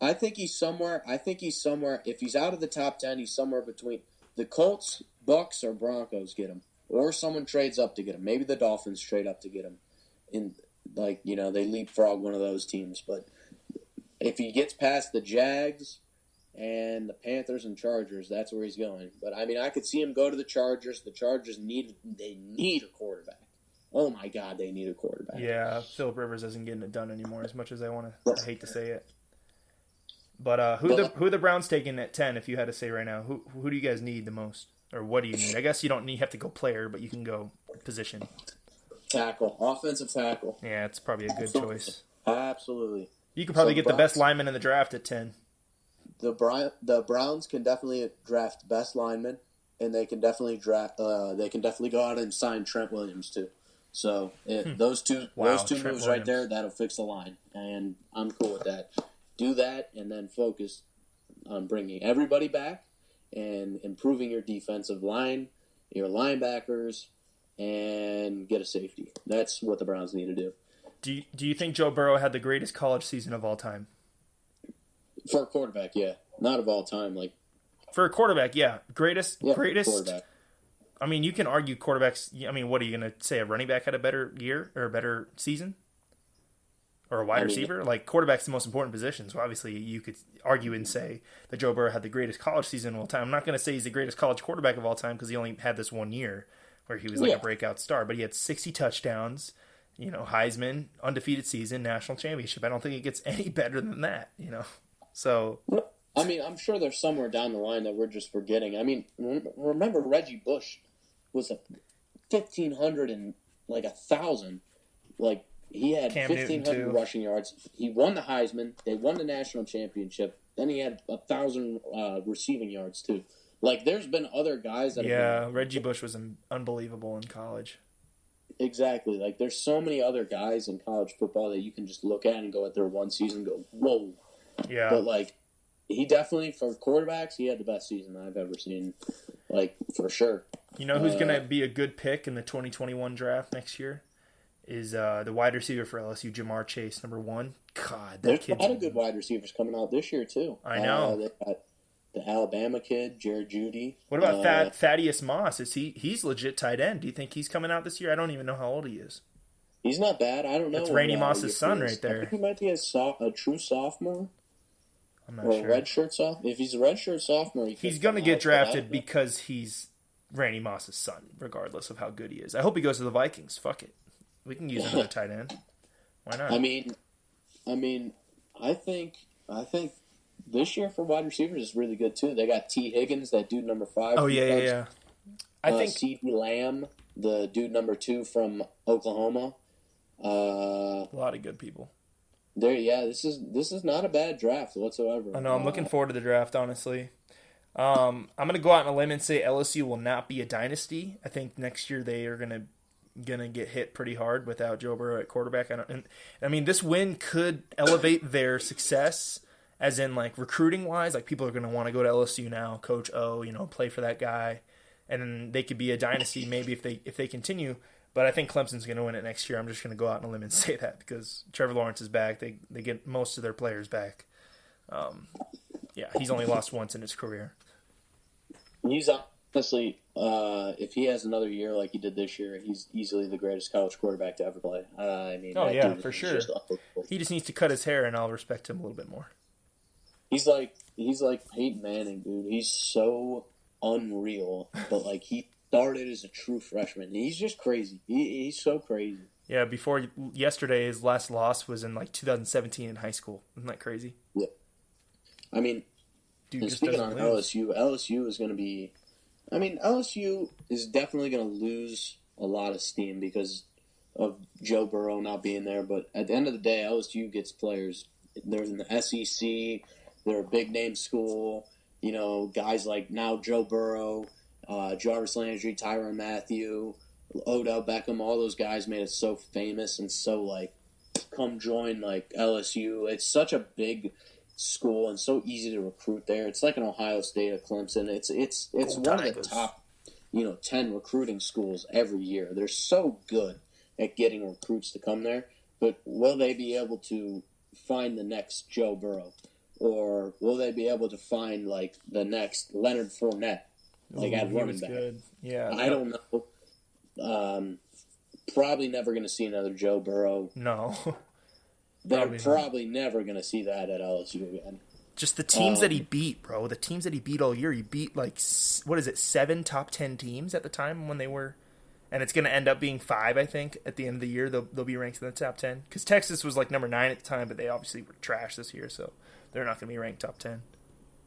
I think he's somewhere. If he's out of the top 10, he's somewhere between the Colts, Bucks, or Broncos get him. Or someone trades up to get him. Maybe the Dolphins trade up to get him. They leapfrog one of those teams. But if he gets past the Jags and the Panthers and Chargers, that's where he's going. But, I mean, I could see him go to the Chargers. The Chargers need a quarterback. Oh, my God, they need a quarterback. Yeah, Phillip Rivers isn't getting it done anymore as much as I hate to say it. But who the Browns taking at 10, if you had to say right now? Who do you guys need the most? Or what do you need? I guess you don't have to go player, but you can go position. Tackle. Offensive tackle. Yeah, it's probably a good choice. Absolutely. You could probably get the best lineman in the draft at 10. The Browns can definitely draft best lineman, and they can definitely go out and sign Trent Williams too. So those two moves right there, that'll fix the line, and I'm cool with that. Do that, and then focus on bringing everybody back and improving your defensive line, your linebackers, and get a safety. That's what the Browns need to do. Do you think Joe Burrow had the greatest college season of all time? For a quarterback, yeah. Not of all time. For a quarterback, yeah. Greatest. Quarterback. I mean, you can argue quarterbacks. I mean, what are you going to say? A running back had a better year or a better season? Or a wide receiver? Quarterback's the most important position. So obviously you could argue and say that Joe Burrow had the greatest college season of all time. I'm not going to say he's the greatest college quarterback of all time because he only had this 1 year where he was a breakout star. But he had 60 touchdowns, Heisman, undefeated season, national championship. I don't think it gets any better than that, So, I mean, I'm sure there's somewhere down the line that we're just forgetting. I mean, remember Reggie Bush was 1,500 and 1,000. He had 1,500 rushing yards. He won the Heisman. They won the national championship. Then he had 1,000 receiving yards too. There's been other guys that. Yeah, Reggie Bush was unbelievable in college. Exactly. There's so many other guys in college football that you can just look at and go at their one season and go, whoa. Yeah. But he definitely, for quarterbacks, he had the best season I've ever seen. For sure. You know who's going to be a good pick in the 2021 draft next year? Is the wide receiver for LSU, Jamar Chase, number 1. God, that kid. There's a lot of good wide receivers coming out this year, too. I know. They got the Alabama kid, Jared Judy. What about Thaddeus Moss? He's legit tight end. Do you think he's coming out this year? I don't even know how old he is. He's not bad. I don't know. That's Randy Moss's son right there. I think he might be a true sophomore. I'm not or sure. a redshirt sophomore. If he's a redshirt sophomore, he's going to get drafted because he's Randy Moss's son, regardless of how good he is. I hope he goes to the Vikings. Fuck it. We can use another tight end. Why not? I mean, I think this year for wide receivers is really good too. They got T. Higgins, that dude number 5. Oh yeah. I think CeeDee Lamb, the dude number 2 from Oklahoma. A lot of good people. This is not a bad draft whatsoever. I know. I'm looking forward to the draft, honestly. I'm going to go out on a limb and say LSU will not be a dynasty. I think next year they are gonna get hit pretty hard without Joe Burrow at quarterback. I mean, this win could elevate their success, as in like recruiting wise. Like people are going to want to go to LSU now. Coach O, play for that guy, and then they could be a dynasty maybe if they continue. But I think Clemson's going to win it next year. I'm just going to go out on a limb and say that because Trevor Lawrence is back. They get most of their players back. He's only lost once in his career. He's honestly, if he has another year like he did this year, he's easily the greatest college quarterback to ever play. For sure. He just needs to cut his hair, and I'll respect him a little bit more. He's like Peyton Manning, dude. He's so unreal, but like he started as a true freshman. He's just crazy. He's so crazy. Yeah, before yesterday, his last loss was in like 2017 in high school. Isn't that crazy? Yeah. I mean, dude, speaking on LSU is going to be. I mean, LSU is definitely going to lose a lot of steam because of Joe Burrow not being there. But at the end of the day, LSU gets players. They're in the SEC. They're a big name school. Guys like now Joe Burrow. Jarvis Landry, Tyrann Mathieu, Odell Beckham, all those guys made it so famous and so come join LSU. It's such a big school and so easy to recruit there. It's like an Ohio State or Clemson. It's one of the top 10 recruiting schools every year. They're so good at getting recruits to come there. But will they be able to find the next Joe Burrow, or will they be able to find the next Leonard Fournette? At running back. Good. Yeah. I don't know. Probably never going to see another Joe Burrow. No. They're probably never going to see that at LSU again. Just the teams that he beat, bro. The teams that he beat all year. He beat 7 top 10 teams at the time when they were, and it's going to end up being 5, I think, at the end of the year. They'll be ranked in the top 10 because Texas was number 9 at the time, but they obviously were trash this year, so they're not going to be ranked top 10.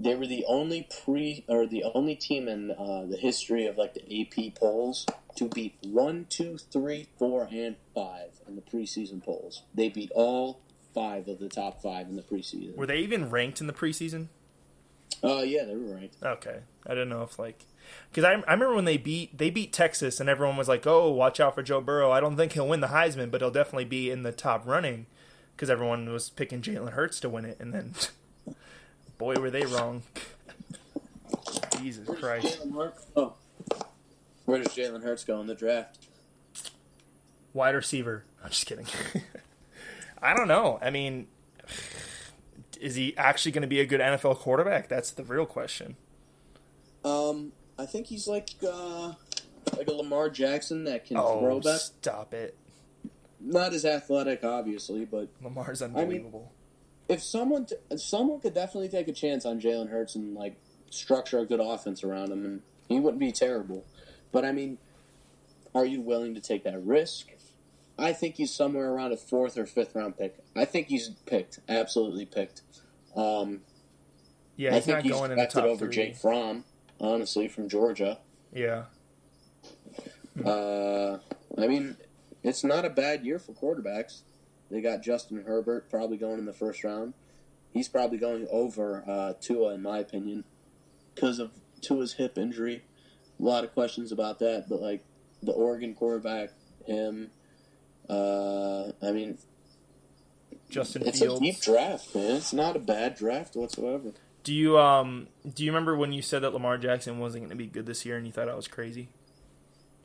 They were the only team in the history of the AP polls to beat 1, 2, 3, 4, and 5 in the preseason polls. They beat all 5 of the top 5 in the preseason. Were they even ranked in the preseason? Yeah, they were ranked. Okay, I didn't know if because I remember when they beat Texas and everyone was like, oh, watch out for Joe Burrow. I don't think he'll win the Heisman, but he'll definitely be in the top running because everyone was picking Jalen Hurts to win it, and then. Boy, were they wrong. Jesus Christ. Oh. Where does Jalen Hurts go in the draft? Wide receiver. I'm just kidding. I don't know. I mean, is he actually going to be a good NFL quarterback? That's the real question. I think he's like a Lamar Jackson that can throw back. Stop it. Not as athletic, obviously, but Lamar's unbelievable. If someone could definitely take a chance on Jalen Hurts and structure a good offense around him, and he wouldn't be terrible. But I mean, are you willing to take that risk? I think he's somewhere around a 4th or 5th round pick. I think he's picked, absolutely picked. He's not going in the top 3. Over Jake Fromm, honestly, from Georgia. Yeah. I mean, it's not a bad year for quarterbacks. They got Justin Herbert probably going in the 1st round. He's probably going over Tua, in my opinion, because of Tua's hip injury. A lot of questions about that, but the Oregon quarterback, him. I mean, Justin it's Fields. A deep draft, man. It's not a bad draft whatsoever. Do you remember when you said that Lamar Jackson wasn't going to be good this year, and you thought I was crazy?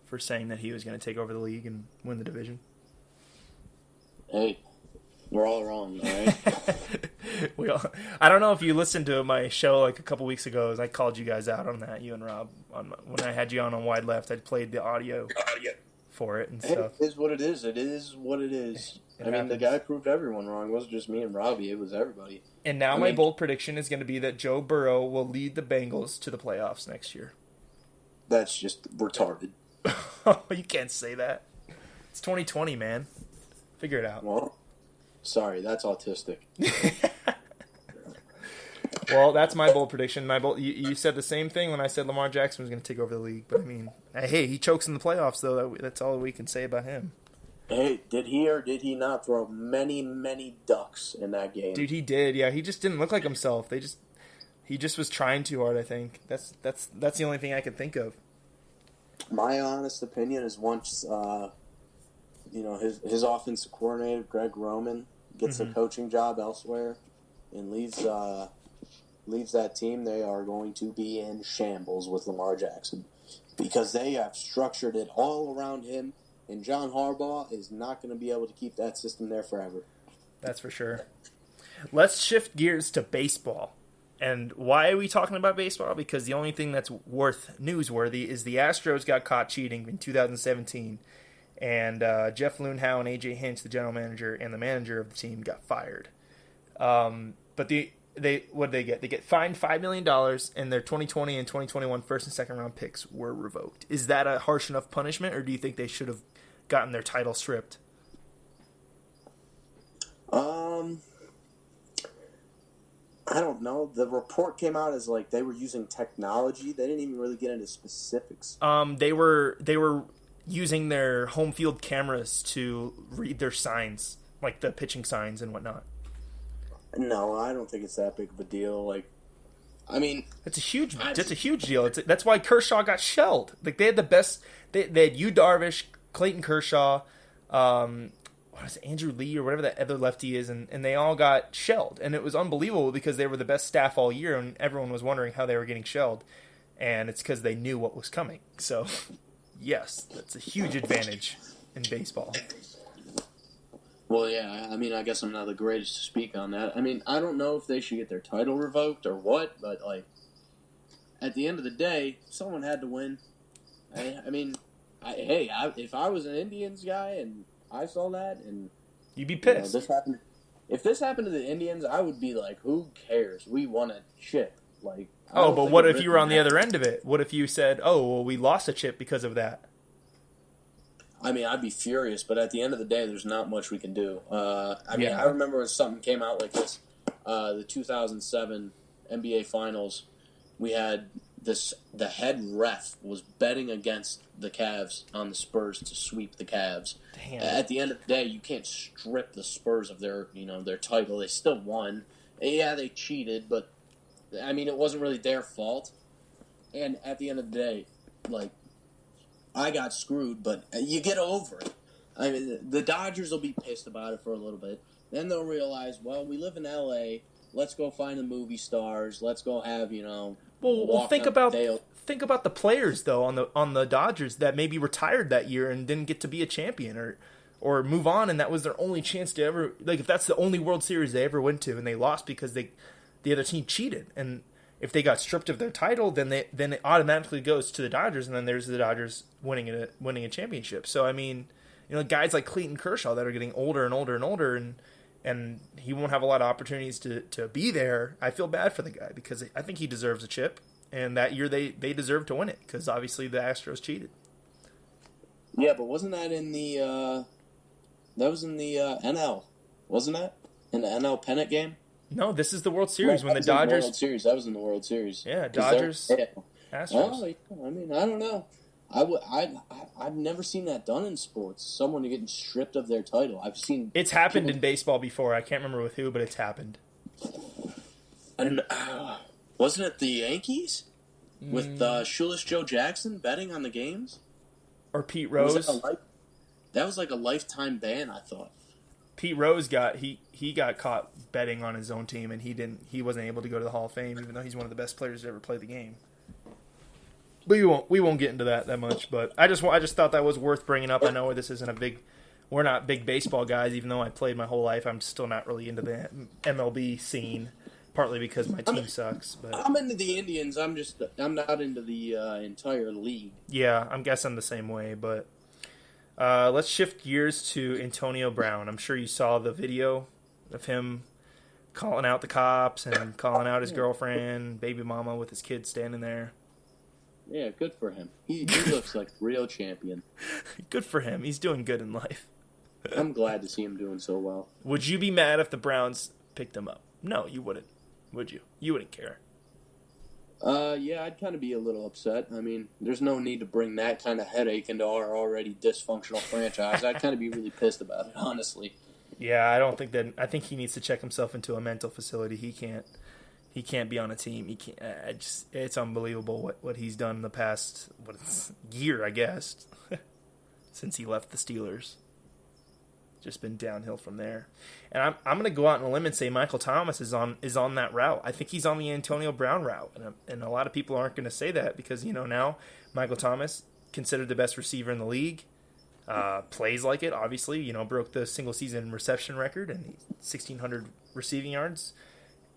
for saying that he was going to take over the league and win the division. Hey, we're all wrong, all right? I don't know if you listened to my show like a couple weeks ago. As I called you guys out on that, you and Rob, when I had you on Wide Left. I played the audio for it and stuff. It is what it is. It is what it is. The guy proved everyone wrong. It wasn't just me and Robbie. It was everybody. And now my bold prediction is going to be that Joe Burrow will lead the Bengals to the playoffs next year. That's just retarded. You can't say that. It's 2020, man. Figure it out. Well, sorry, that's autistic. Well, that's my bold prediction. You said the same thing when I said Lamar Jackson was going to take over the league. But, hey, he chokes in the playoffs, though. That's all we can say about him. Hey, did he or did he not throw many, many ducks in that game? Dude, he did. Yeah, he just didn't look like himself. He just was trying too hard, I think. That's the only thing I can think of. My honest opinion is once his offensive coordinator, Greg Roman, gets a coaching job elsewhere and leaves that team, they are going to be in shambles with Lamar Jackson because they have structured it all around him, and John Harbaugh is not going to be able to keep that system there forever. That's for sure. Let's shift gears to baseball. And why are we talking about baseball? Because the only thing that's newsworthy is the Astros got caught cheating in 2017, and Jeff Luhnow and A.J. Hinch, the general manager and the manager of the team, got fired. But what did they get? They get fined $5 million, and their 2020 and 2021 first and second round picks were revoked. Is that a harsh enough punishment, or do you think they should have gotten their title stripped? I don't know. The report came out as like they were using technology. They didn't even really get into specifics. They were using their home field cameras to read their signs, like the pitching signs and whatnot. No, I don't think it's that big of a deal. It's a huge deal. That's why Kershaw got shelled. Like they had the best. They had Yu Darvish, Clayton Kershaw, Andrew Lee or whatever that other lefty is, and they all got shelled. And it was unbelievable because they were the best staff all year, and everyone was wondering how they were getting shelled. And it's because they knew what was coming. So, yes, that's a huge advantage in baseball. Well, yeah, I guess I'm not the greatest to speak on that. I don't know if they should get their title revoked or what, but, at the end of the day, someone had to win. If I was an Indians guy and I saw that and... You'd be pissed. If this happened to the Indians, I would be like, who cares? We won a chip. But what if you were on the other end of it? What if you said, we lost a chip because of that? I'd be furious, but at the end of the day, there's not much we can do. I remember when something came out like this, the 2007 NBA Finals, we had the head ref was betting against the Cavs on the Spurs to sweep the Cavs. Damn. At the end of the day, you can't strip the Spurs of their title. They still won. Yeah, they cheated, but it wasn't really their fault. And at the end of the day, I got screwed, but you get over it. The Dodgers will be pissed about it for a little bit. Then they'll realize, well, we live in L.A. Let's go find the movie stars. Let's go have, Well, think about the players though on the Dodgers that maybe retired that year and didn't get to be a champion or move on, and that was their only chance to ever, if that's the only World Series they ever went to and they lost because the other team cheated, and if they got stripped of their title, then it automatically goes to the Dodgers, and then there's the Dodgers winning a championship. So guys like Clayton Kershaw that are getting older and older and older, and he won't have a lot of opportunities to be there. I feel bad for the guy because I think he deserves a chip, and that year they deserved to win it because obviously the Astros cheated. Yeah, but wasn't that in the that was in the NL, wasn't that in the NL pennant game? No, this is the World Series when the Dodgers. World Series. That was in the World Series. Yeah, Dodgers. Astros. I don't know. I've never seen that done in sports. Someone getting stripped of their title. I've seen it's happened in baseball before. I can't remember with who, but it's happened. And wasn't it the Yankees with Shoeless Joe Jackson betting on the games? Or Pete Rose? That was like a lifetime ban, I thought. Pete Rose got caught betting on his own team, and he wasn't able to go to the Hall of Fame, even though he's one of the best players to ever play the game. But we won't get into that much. But I just thought that was worth bringing up. I know this isn't we're not big baseball guys, even though I played my whole life. I'm still not really into the MLB scene, partly because my team sucks. But I'm into the Indians. I'm not into the entire league. Yeah, I'm guessing the same way. But let's shift gears to Antonio Brown. I'm sure you saw the video of him calling out the cops and calling out his girlfriend, baby mama with his kids standing there. Yeah, good for him. He looks like a real champion. Good for him. He's doing good in life. I'm glad to see him doing so well. Would you be mad if the Browns picked him up? No, you wouldn't. Would you? You wouldn't care. Yeah, I'd kind of be a little upset. I mean, there's no need to bring that kind of headache into our already dysfunctional franchise. I'd kind of be really pissed about it, honestly. Yeah, I think he needs to check himself into a mental facility. He can't be on a team. He can't. It's unbelievable what he's done in the past year, I guess, since he left the Steelers. Just been downhill from there. And I'm going to go out on a limb and say Michael Thomas is on that route. I think he's on the Antonio Brown route, and a lot of people aren't going to say that because now Michael Thomas, considered the best receiver in the league, plays like it. Obviously, broke the single season reception record and 1,600 receiving yards.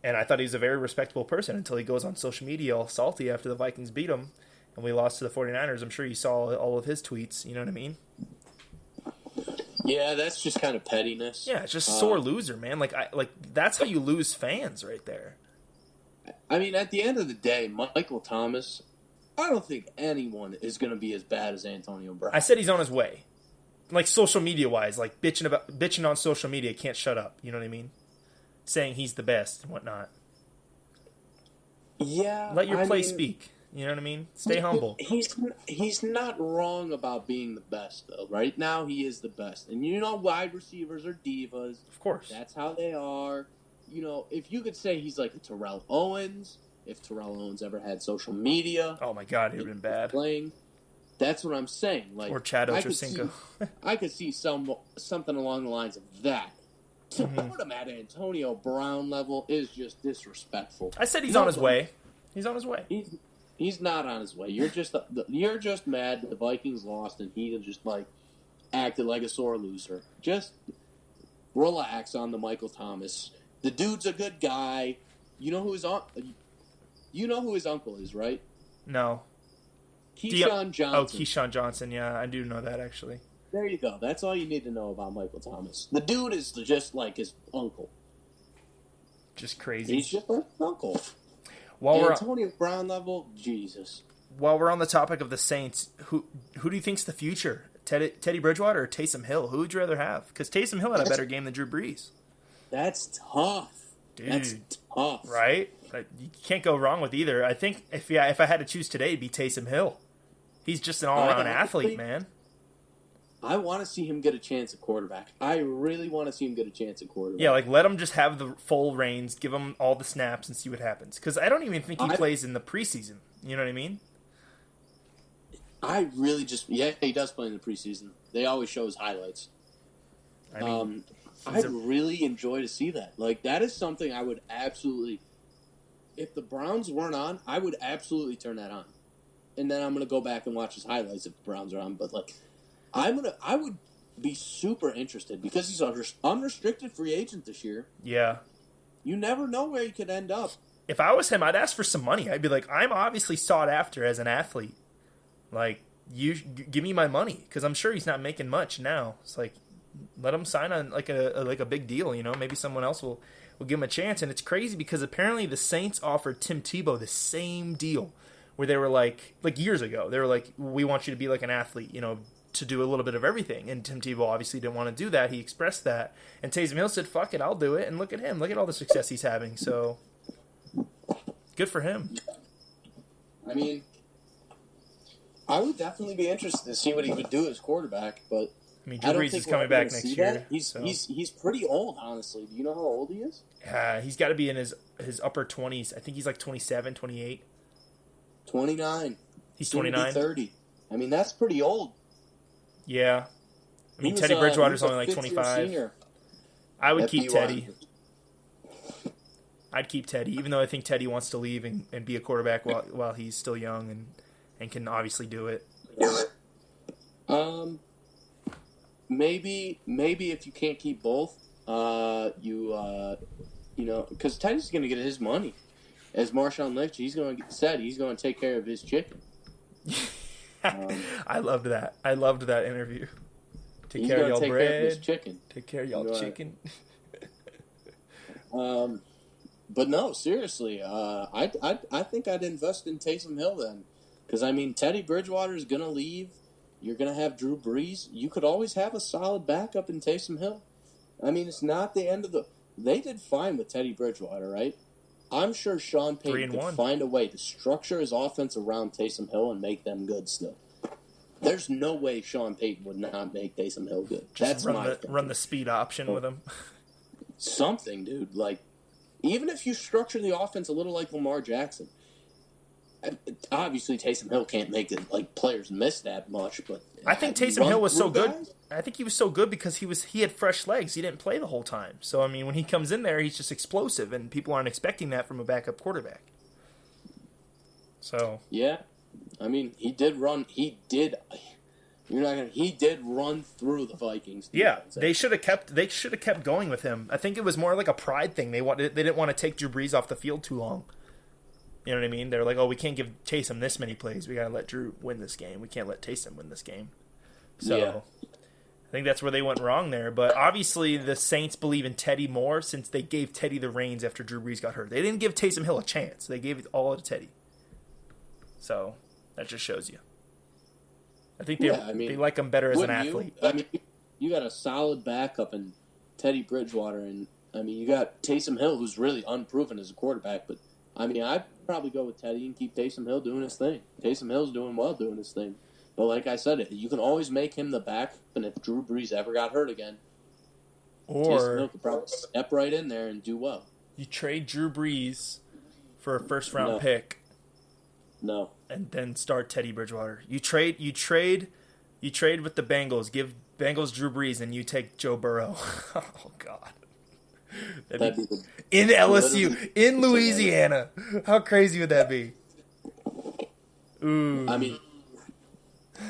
And I thought he was a very respectable person until he goes on social media all salty after the Vikings beat him and we lost to the 49ers. I'm sure you saw all of his tweets. You know what I mean? Yeah, that's just kind of pettiness. Yeah, it's just sore loser, man. Like that's how you lose fans right there. I mean, at the end of the day, Michael Thomas, I don't think anyone is going to be as bad as Antonio Brown. I said he's on his way. Like social media wise, like bitching on social media can't shut up. You know what I mean? Saying he's the best and whatnot. Yeah. Let your play speak. You know what I mean? Stay humble. He's not wrong about being the best, though. Right now, he is the best. And wide receivers are divas. Of course. That's how they are. If you could say he's like a Terrell Owens, if Terrell Owens ever had social media. Oh, my God, he would have been bad. Playing, that's what I'm saying. Like, or Chad Ochocinco. I could see something along the lines of that. To put him at Antonio Brown level is just disrespectful. I said he's on his way. He's on his way. He's not on his way. You're just mad that the Vikings lost and he just acted like a sore loser. Just relax on the Michael Thomas. The dude's a good guy. You know who his uncle is, right? No. Keyshawn Johnson. Oh, Keyshawn Johnson. Yeah, I do know that actually. There you go. That's all you need to know about Michael Thomas. The dude is just like his uncle. Just crazy. He's just like his uncle. Antonio Brown level, Jesus. While we're on the topic of the Saints, who do you think's the future? Teddy Bridgewater or Taysom Hill? Who would you rather have? Because Taysom Hill had a better game than Drew Brees. That's tough. Dude, that's tough. Right? You can't go wrong with either. I think if I had to choose today, it'd be Taysom Hill. He's just an all-around athlete, man. I want to see him get a chance at quarterback. I really want to see him get a chance at quarterback. Yeah, let him just have the full reins, give him all the snaps, and see what happens. Because I don't even think he plays in the preseason. You know what I mean? I really he does play in the preseason. They always show his highlights. I'd really enjoy to see that. That is something I would absolutely... If the Browns weren't on, I would absolutely turn that on. And then I'm going to go back and watch his highlights if the Browns are on. But, I would be super interested because he's an unrestricted free agent this year. Yeah. You never know where he could end up. If I was him, I'd ask for some money. I'd be like, I'm obviously sought after as an athlete. You give me my money because I'm sure he's not making much now. It's let him sign on a big deal. Maybe someone else will give him a chance. And it's crazy because apparently the Saints offered Tim Tebow the same deal where they were years ago. They were like, we want you to be like an athlete, to do a little bit of everything. And Tim Tebow obviously didn't want to do that. He expressed that. And Taysom Hill said, fuck it, I'll do it. And look at him. Look at all the success he's having. So, good for him. I mean, I would definitely be interested to see what he would do as quarterback, but Drew Brees is coming back next year. He's pretty old, honestly. Do you know how old he is? He's got to be in his upper 20s. I think he's 27, 28. 29. He's 29? 30. I mean, that's pretty old. Yeah. I mean, Teddy Bridgewater's only 25. I would keep Teddy. I'd keep Teddy, even though I think Teddy wants to leave and be a quarterback while he's still young and can obviously do it. Maybe if you can't keep both, because Teddy's going to get his money. As Marshawn Lynch, he's going to take care of his chicken. I loved that. I loved that interview. Take care of y'all bread. Chicken. Take care of y'all chicken. But no, seriously, I think I'd invest in Taysom Hill then, because I mean Teddy Bridgewater is going to leave. You're going to have Drew Brees. You could always have a solid backup in Taysom Hill. I mean, it's not the end of the. They did fine with Teddy Bridgewater, right? I'm sure Sean Payton could find a way to structure his offense around Taysom Hill and make them good still. There's no way Sean Payton would not make Taysom Hill good. That's run the speed option with him. Something, dude. Like, even if you structure the offense a little like Lamar Jackson, obviously Taysom Hill can't make it like players miss that much. But I think Taysom Hill was so good. I think he was so good because he had fresh legs. He didn't play the whole time. So I mean, when he comes in there, he's just explosive, and people aren't expecting that from a backup quarterback. So yeah, I mean, he did run. He did run through the Vikings. Yeah, they should have kept going with him. I think it was more like a pride thing. They didn't want to take Drew Brees off the field too long. You know what I mean? They're like, oh, we can't give Taysom this many plays. We got to let Drew win this game. We can't let Taysom win this game. So yeah. I think that's where they went wrong there. But obviously the Saints believe in Teddy more since they gave Teddy the reins after Drew Brees got hurt. They didn't give Taysom Hill a chance. They gave it all to Teddy. So that just shows you. I think they like him better as an athlete. I mean, you got a solid backup in Teddy Bridgewater. And, I mean, you got Taysom Hill, who's really unproven as a quarterback. But, I mean, I'd probably go with Teddy and keep Taysom Hill doing his thing. Taysom Hill's doing well doing his thing. But like I said, you can always make him the back, and if Drew Brees ever got hurt again, Taysom Hill could probably step right in there and do well. You trade Drew Brees for a first-round pick. No. And then start Teddy Bridgewater. You trade with the Bengals. Give Bengals Drew Brees, and you take Joe Burrow. Oh, God. In LSU, in Louisiana. How crazy would that be? Ooh. I mean,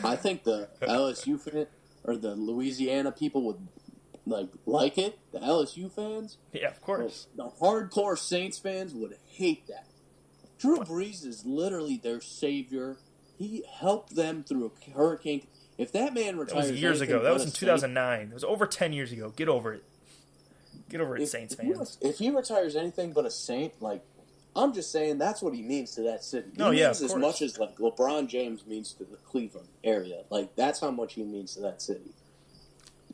I think the LSU fan or the Louisiana people would like it. The LSU fans, yeah, of course. The hardcore Saints fans would hate that. Drew Brees is literally their savior. He helped them through a hurricane. If that man retires, that was years ago. That was in 2009. It was over 10 years ago. Get over it. Get over it, Saints fans. If he retires anything but a Saint, I'm just saying that's what he means to that city. He means as much as LeBron James means to the Cleveland area. That's how much he means to that city.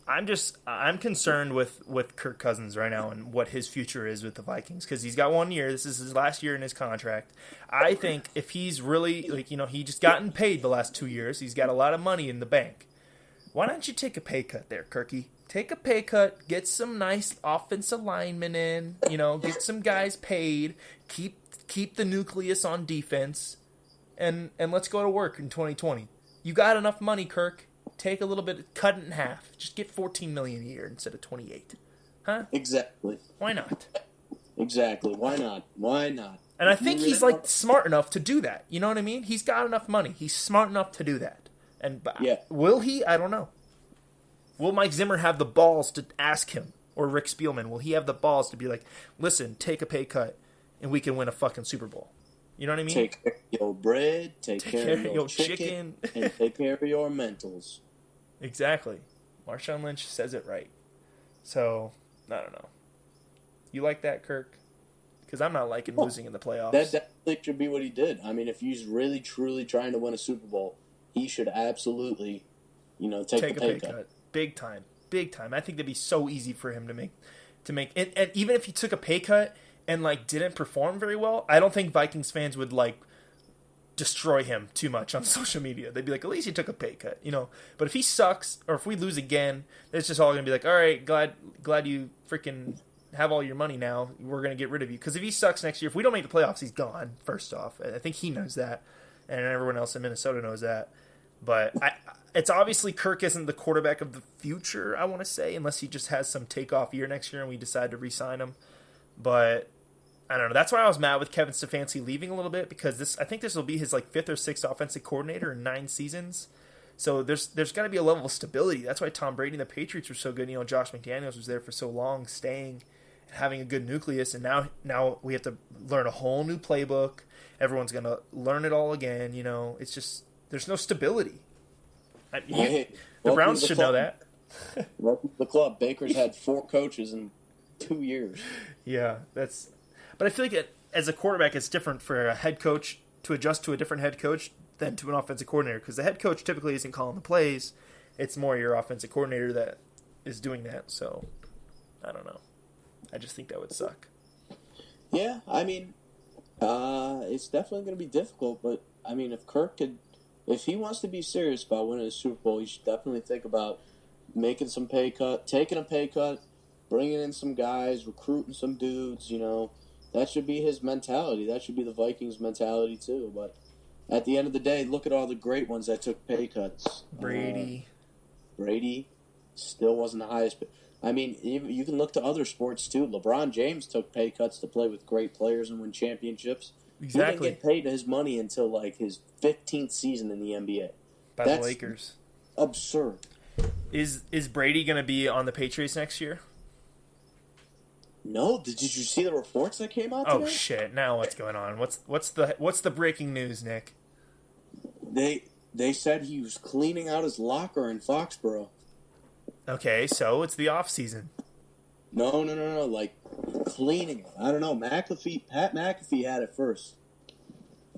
I'm concerned with Kirk Cousins right now and what his future is with the Vikings because he's got 1 year. This is his last year in his contract. I think if he's really he just gotten paid the last 2 years, he's got a lot of money in the bank. Why don't you take a pay cut there, Kirky? Take a pay cut, get some nice offensive linemen in, get some guys paid, keep the nucleus on defense, and let's go to work in 2020. You got enough money, Kirk. Take a little bit, cut it in half. Just get $14 million a year instead of $28. Huh? Exactly. Why not? Exactly. Why not? And I think he's smart enough to do that. You know what I mean? He's got enough money. He's smart enough to do that. And will he? I don't know. Will Mike Zimmer have the balls to ask him, or Rick Spielman? Will he have the balls to be like, listen, take a pay cut, and we can win a fucking Super Bowl? You know what I mean? Take care of your bread, take care of your chicken, and take care of your mentals. Exactly. Marshawn Lynch says it right. So, I don't know. You like that, Kirk? Because I'm not liking losing in the playoffs. That definitely should be what he did. I mean, if he's really, truly trying to win a Super Bowl, he should absolutely, take a pay cut. Big time. I think that'd be so easy for him to make. And even if he took a pay cut and didn't perform very well, I don't think Vikings fans would destroy him too much on social media. They'd be like, at least he took a pay cut, But if he sucks or if we lose again, it's just all gonna be like, all right, glad you freaking have all your money now. We're gonna get rid of you because if he sucks next year, if we don't make the playoffs, he's gone. First off, I think he knows that, and everyone else in Minnesota knows that. But it's obviously Kirk isn't the quarterback of the future, I want to say, unless he just has some takeoff year next year and we decide to re-sign him. But I don't know. That's why I was mad with Kevin Stefanski leaving a little bit, because I think this will be his like 5th or 6th offensive coordinator in 9 seasons. So there's got to be a level of stability. That's why Tom Brady and the Patriots were so good. You know, Josh McDaniels was there for so long, staying and having a good nucleus. And now we have to learn a whole new playbook. Everyone's going to learn it all again. You know, it's just there's no stability. The Browns should know that. Welcome to the club. Baker's had 4 coaches in 2 years. Yeah, but I feel like as a quarterback, it's different for a head coach to adjust to a different head coach than to an offensive coordinator, because the head coach typically isn't calling the plays. It's more your offensive coordinator that is doing that. So, I don't know. I just think that would suck. Yeah, I mean, it's definitely going to be difficult, but, I mean, if he wants to be serious about winning a Super Bowl, he should definitely think about taking a pay cut, bringing in some guys, recruiting some dudes, you know. That should be his mentality. That should be the Vikings' mentality, too. But at the end of the day, look at all the great ones that took pay cuts. Brady still wasn't the highest. I mean, you can look to other sports, too. LeBron James took pay cuts to play with great players and win championships. Exactly. He didn't get paid his money until, like, his 15th season in the NBA. By the Lakers. Absurd. Is Brady going to be on the Patriots next year? No, did you see the reports that came out today? Oh shit! Now what's going on? What's the breaking news, Nick? They said he was cleaning out his locker in Foxborough. Okay, so it's the off season. No, like cleaning it. I don't know. Pat McAfee had it first.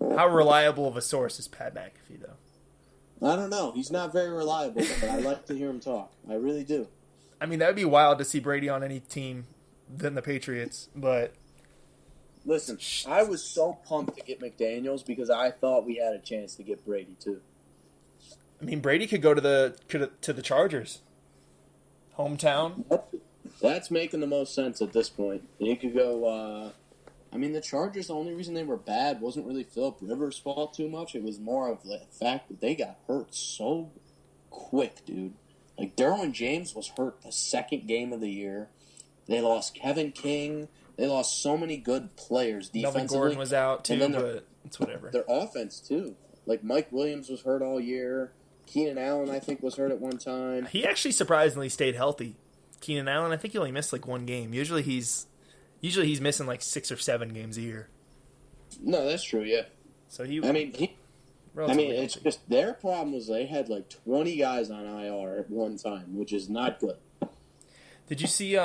How reliable of a source is Pat McAfee, though? I don't know. He's not very reliable, but I like to hear him talk. I really do. I mean, that would be wild to see Brady on any team than the Patriots, but listen, I was so pumped to get McDaniels because I thought we had a chance to get Brady too. I mean, Brady could go to the Chargers, hometown. That's making the most sense at this point. He could go. I mean, the Chargers. The only reason they were bad wasn't really Phillip Rivers' fault too much. It was more of the fact that they got hurt so quick, dude. Like Derwin James was hurt the second game of the year. They lost Kevin King. They lost so many good players defensively. Melvin Gordon was out too, but it's whatever. Their offense too. Like Mike Williams was hurt all year. Keenan Allen, I think, was hurt at one time. He actually surprisingly stayed healthy. Keenan Allen, I think he only missed like 1 game. Usually he's missing like 6 or 7 games a year. No, that's true. Yeah. So it's just their problem was they had like 20 guys on IR at one time, which is not good. Did you see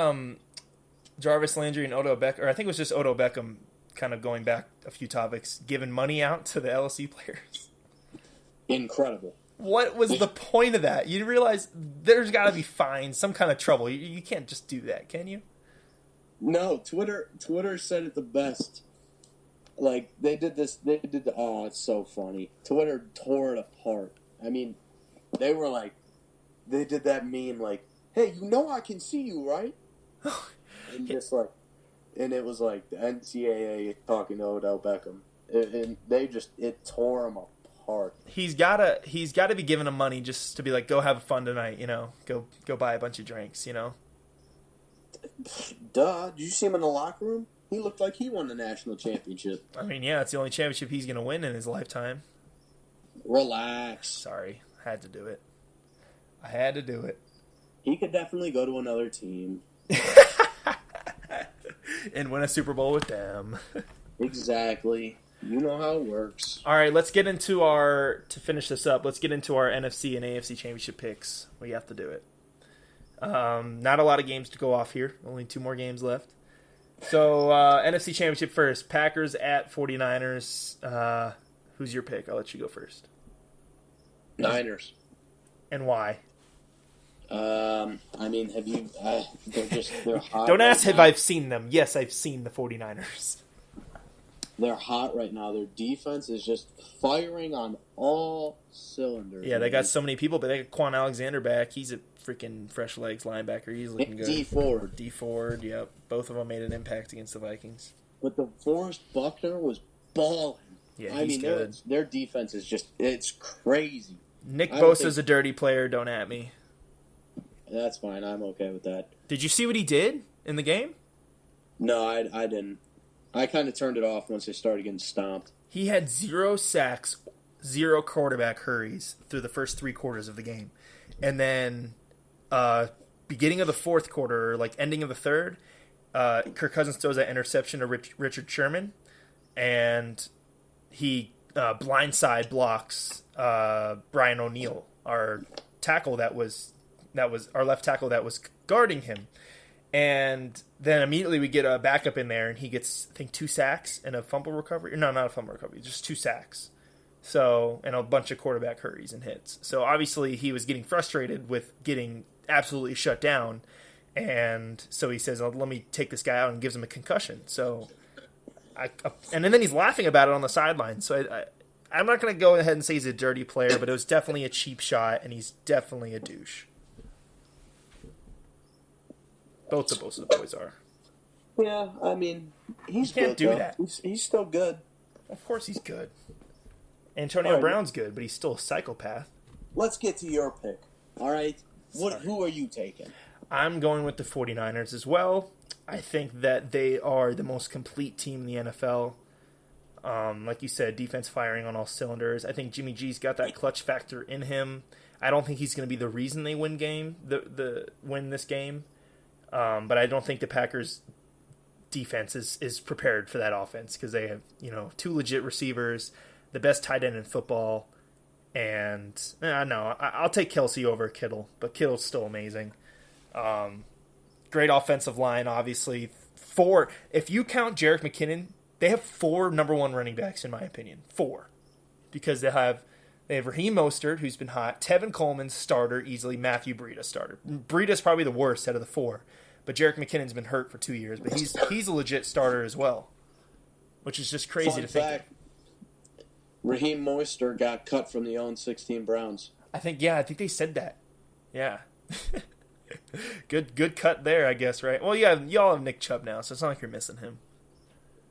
Jarvis Landry and Odell Beckham, or I think it was just Odell Beckham, kind of going back a few topics, giving money out to the LSU players? Incredible. What was the point of that? You realize there's got to be fines, some kind of trouble. You can't just do that, can you? No, Twitter said it the best. Like, it's so funny. Twitter tore it apart. I mean, they did that meme like, hey, you know I can see you, right? And it was like the NCAA talking to Odell Beckham. And it tore him apart. He's gotta be giving him money just to be like, go have fun tonight, you know, go buy a bunch of drinks, you know. Duh. Did you see him in the locker room? He looked like he won the national championship. I mean, yeah, it's the only championship he's gonna win in his lifetime. Relax. Sorry, I had to do it. He could definitely go to another team. And win a Super Bowl with them. Exactly. You know how it works. All right, let's get into to finish this up, let's get into our NFC and AFC championship picks. We have to do it. Not a lot of games to go off here. Only 2 more games left. So, NFC championship first. Packers at 49ers. Who's your pick? I'll let you go first. Niners. And why? I mean, have you... they're hot. Don't ask if I've seen them. Yes, I've seen the 49ers. They're hot right now. Their defense is just firing on all cylinders. Yeah, they got so many people, but they got Quan Alexander back. He's a freaking fresh legs linebacker. He's looking good. D Ford, yep. Both of them made an impact against the Vikings. But the Forrest Buckner was balling. Yeah, he's good. Their defense is just, it's crazy. Nick Bosa's a dirty player. Don't at me. That's fine. I'm okay with that. Did you see what he did in the game? No, I didn't. I kind of turned it off once they started getting stomped. He had 0 sacks, 0 quarterback hurries through the first 3 quarters of the game. And then beginning of the fourth quarter, like ending of the third, Kirk Cousins throws that interception to Richard Sherman, and he blindside blocks Brian O'Neill, our tackle that was our left tackle that was guarding him. And then immediately we get a backup in there, and he gets, I think, 2 sacks and a fumble recovery. No, not a fumble recovery, just 2 sacks. So, and a bunch of quarterback hurries and hits. So obviously he was getting frustrated with getting absolutely shut down, and so he says, "Let me take this guy out," and gives him a concussion. So, and then he's laughing about it on the sideline. So I'm not going to go ahead and say he's a dirty player, but it was definitely a cheap shot, and he's definitely a douche. Both the boys are. Yeah, I mean, he's you can't good, do though. that. He's still good. Of course he's good. Antonio Brown's good, but he's still a psychopath. Let's get to your pick. All right? Who are you taking? I'm going with the 49ers as well. I think that they are the most complete team in the NFL. Like you said, defense firing on all cylinders. I think Jimmy G's got that clutch factor in him. I don't think he's going to be the reason they win win this game. But I don't think the Packers' defense is prepared for that offense because they have 2 legit receivers, the best tight end in football, and no, I'll take Kelsey over Kittle, but Kittle's still amazing. Great offensive line, obviously. 4, if you count Jerick McKinnon, they have 4 number 1 running backs in my opinion. 4, because they have Raheem Mostert, who's been hot, Tevin Coleman starter easily, Matthew Breida starter. Breida's probably the worst out of the 4. But Jerick McKinnon's been hurt for 2 years, but he's a legit starter as well, which is just crazy to think of. Raheem Mostert got cut from the 0-16 Browns. I think they said that. Yeah. Good cut there, I guess, right? Well, yeah, y'all have Nick Chubb now, so it's not like you're missing him.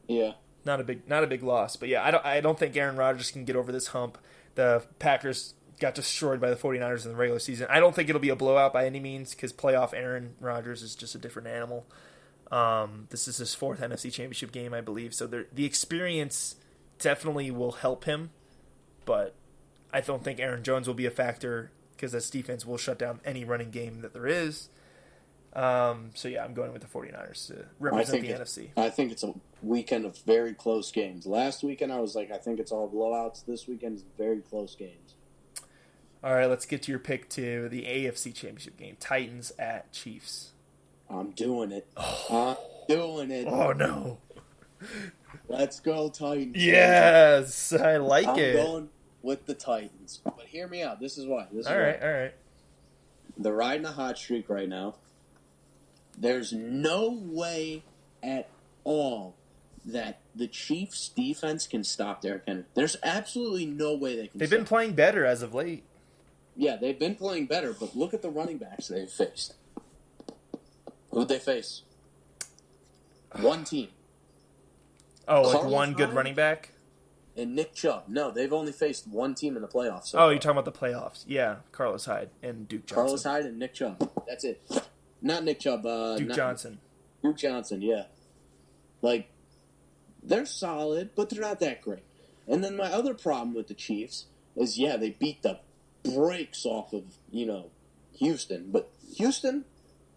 Yeah. Not a big loss, but yeah, I don't think Aaron Rodgers can get over this hump. The Packers got destroyed by the 49ers in the regular season. I don't think it'll be a blowout by any means because playoff Aaron Rodgers is just a different animal. This is his 4th NFC Championship game, I believe. So the experience definitely will help him, but I don't think Aaron Jones will be a factor because this defense will shut down any running game that there is. So yeah, I'm going with the 49ers to represent the NFC. I think it's a weekend of very close games. Last weekend I was like, I think it's all blowouts. This weekend is very close games. All right, let's get to your pick to the AFC Championship game. Titans at Chiefs. I'm doing it. I'm doing it. Oh, no. Let's go, Titans. Yes, I like it. I'm going with the Titans. But hear me out. This is why. All right. They're riding a hot streak right now. There's no way at all that the Chiefs' defense can stop Derrick Henry. There's absolutely no way they can. They've been playing better as of late. Yeah, they've been playing better, but look at the running backs they've faced. Who'd they face? One team. Oh, like one good running back? And Nick Chubb. No, they've only faced one team in the playoffs. So you're talking about the playoffs. Yeah, Carlos Hyde and Duke Johnson. Carlos Hyde and Nick Chubb. That's it. Not Nick Chubb. Duke Johnson. Duke Johnson, yeah. Like, they're solid, but they're not that great. And then my other problem with the Chiefs is, yeah, they beat the brakes off of, Houston. But Houston,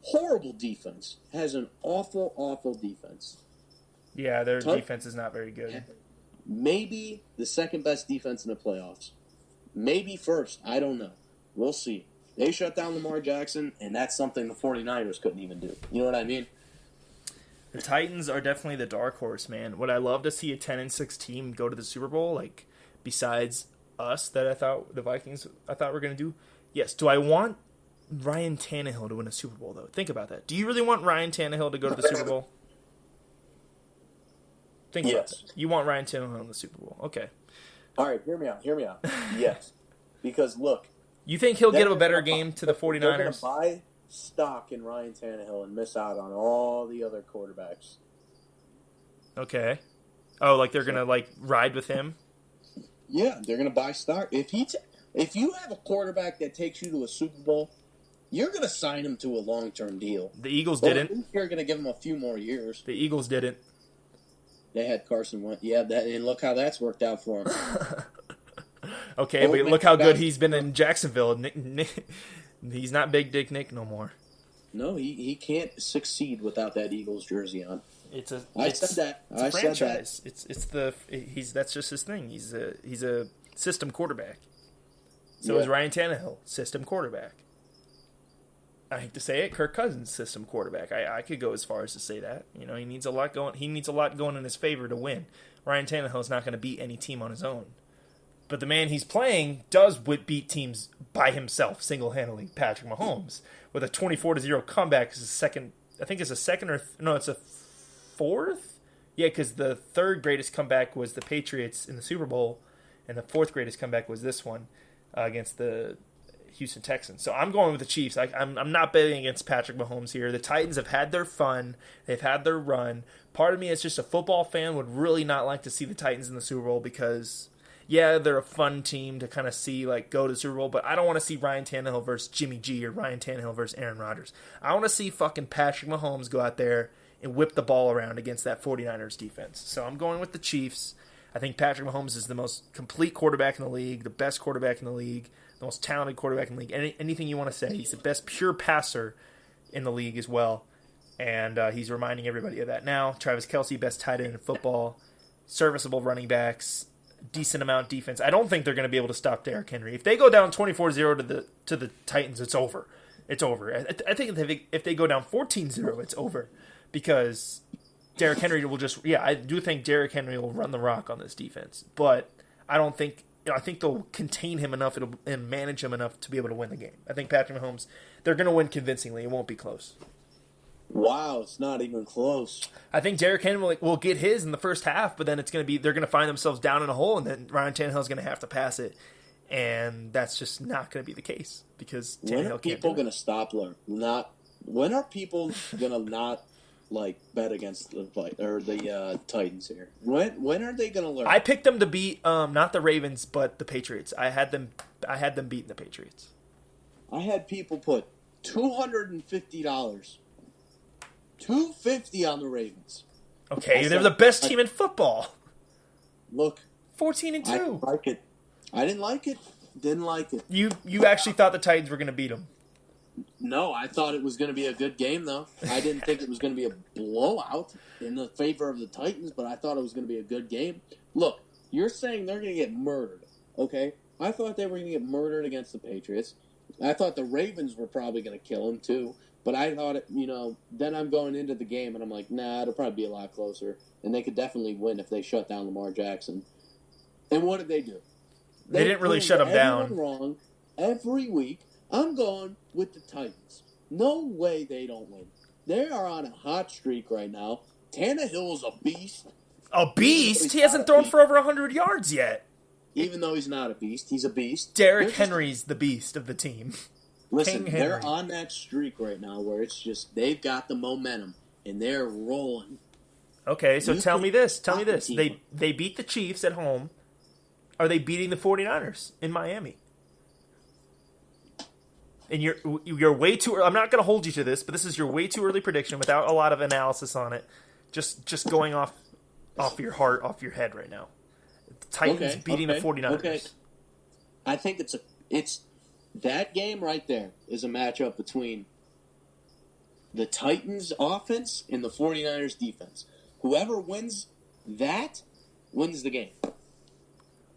horrible defense. Has an awful, awful defense. Yeah, their defense is not very good. Maybe the second best defense in the playoffs. Maybe first. I don't know. We'll see. They shut down Lamar Jackson, and that's something the 49ers couldn't even do. You know what I mean? The Titans are definitely the dark horse, man. Would I love to see a 10-6 team go to the Super Bowl, like, besides us that I thought the Vikings were going to do? Yes. Do I want Ryan Tannehill to win a Super Bowl, though? Think about that. Do you really want Ryan Tannehill to go to the Super Bowl? Think about that. You want Ryan Tannehill in the Super Bowl. Okay. All right, hear me out. Yes. Because, look. You think he'll give a better game to the 49ers? They're going to buy stock in Ryan Tannehill and miss out on all the other quarterbacks. Okay. Oh, like they're going to, ride with him? Yeah, they're going to buy stock. If you have a quarterback that takes you to a Super Bowl, you're going to sign him to a long-term deal. The Eagles didn't. You're going to give him a few more years. The Eagles didn't. They had Carson Wentz. Yeah, and look how that's worked out for him. Okay, but look how good he's been in Jacksonville. Nick, he's not Big Dick Nick no more. No, he can't succeed without that Eagles jersey on. I said that. It's a franchise. That's just his thing. He's a system quarterback. So is Ryan Tannehill, system quarterback. I hate to say it, Kirk Cousins, system quarterback. I could go as far as to say that. You know, he needs a lot going in his favor to win. Ryan Tannehill is not going to beat any team on his own. But the man he's playing does beat teams by himself, single-handedly. Patrick Mahomes with a 24-0 comeback is it's a fourth. Yeah, because the third greatest comeback was the Patriots in the Super Bowl, and the fourth greatest comeback was this one against the Houston Texans. So I'm going with the Chiefs. I'm not betting against Patrick Mahomes here. The Titans have had their fun. They've had their run. Part of me, as just a football fan, would really not like to see the Titans in the Super Bowl because, yeah, they're a fun team to kind of see go to the Super Bowl, but I don't want to see Ryan Tannehill versus Jimmy G or Ryan Tannehill versus Aaron Rodgers. I want to see fucking Patrick Mahomes go out there and whip the ball around against that 49ers defense. So I'm going with the Chiefs. I think Patrick Mahomes is the most complete quarterback in the league, the best quarterback in the league, the most talented quarterback in the league. Anything you want to say. He's the best pure passer in the league as well, and he's reminding everybody of that now. Travis Kelce, best tight end in football, serviceable running backs, decent amount of defense. I don't think they're going to be able to stop Derrick Henry. If they go down 24-0 to the Titans, it's over. It's over. I think if they go down 14-0, it's over because Derrick Henry will just, I do think Derrick Henry will run the rock on this defense, but I don't think, I think they'll contain him enough and manage him enough to be able to win the game. I think Patrick Mahomes, they're going to win convincingly. It won't be close. Wow, it's not even close. I think Derrick Henry will get his in the first half, but then they're going to find themselves down in a hole, and then Ryan Tannehill is going to have to pass it, and that's just not going to be the case because Tannehill can't. When are people going to stop learning? When are people going to not bet against the Titans here? When are they going to learn? I picked them to beat not the Ravens but the Patriots. I had them beating the Patriots. I had people put $250 on the Ravens. Okay, they're the best team in football. Look, 14-2. I didn't like it. Didn't like it. You actually thought the Titans were going to beat them? No, I thought it was going to be a good game, though. I didn't think it was going to be a blowout in the favor of the Titans, but I thought it was going to be a good game. Look, you're saying they're going to get murdered, okay? I thought they were going to get murdered against the Patriots. I thought the Ravens were probably going to kill them, too. But I thought, then I'm going into the game, and I'm like, nah, it'll probably be a lot closer. And they could definitely win if they shut down Lamar Jackson. And what did they do? They didn't really shut him down. Wrong every week. I'm going with the Titans. No way they don't win. They are on a hot streak right now. Tannehill's a beast. A beast? He hasn't thrown for over 100 yards yet. Even though he's not a beast, he's a beast. Derrick Henry's the beast of the team. Listen, they're on that streak right now where it's just they've got the momentum and they're rolling. Okay, so tell me this. They beat the Chiefs at home. Are they beating the 49ers in Miami? And you're way too early. I'm not going to hold you to this, but this is your way too early prediction without a lot of analysis on it. Just going off your heart, off your head right now. The Titans beating the 49ers. Okay. I think it's that game right there is a matchup between the Titans offense and the 49ers defense. Whoever wins that wins the game.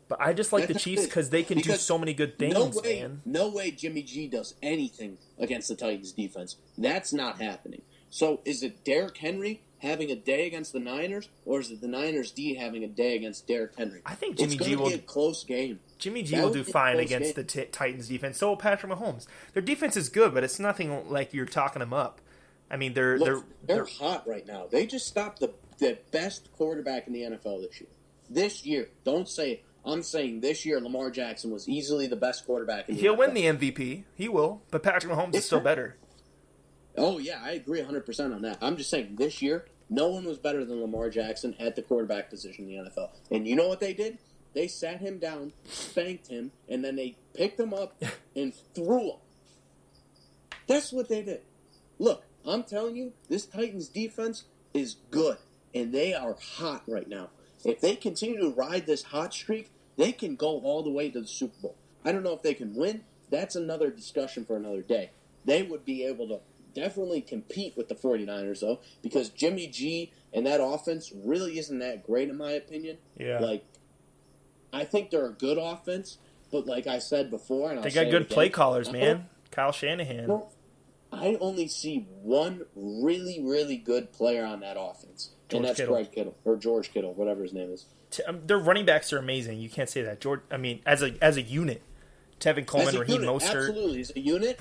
But I just like the Chiefs because they can do so many good things, man. No way Jimmy G does anything against the Titans defense. That's not happening. So is it Derrick Henry having a day against the Niners, or is it the Niners D having a day against Derrick Henry? I think Jimmy G will be a close game. Jimmy G will do fine against the Titans defense. So will Patrick Mahomes. Their defense is good, but it's nothing like you're talking them up. I mean, they're hot right now. They just stopped the best quarterback in the NFL this year. This year, don't say it. I'm saying this year Lamar Jackson was easily the best quarterback in the NFL. He'll win the MVP. He will. But Patrick Mahomes is still better. Oh, yeah, I agree 100% on that. I'm just saying this year, no one was better than Lamar Jackson at the quarterback position in the NFL. And you know what they did? They sat him down, spanked him, and then they picked him up and threw him. That's what they did. Look, I'm telling you, this Titans defense is good. and they are hot right now. If they continue to ride this hot streak, they can go all the way to the Super Bowl. I don't know if they can win. That's another discussion for another day. They would be able to definitely compete with the 49ers, though, because Jimmy G and that offense really isn't that great, in my opinion. Yeah. Like, I think they're a good offense, but like I said before, and they got good play callers, man. Kyle Shanahan. I only see one really, really good player on that offense, and that's Greg Kittle, or George Kittle, whatever his name is. Their running backs are amazing. You can't say that. As a unit, Tevin Coleman, Raheem Mostert. Absolutely. As a unit,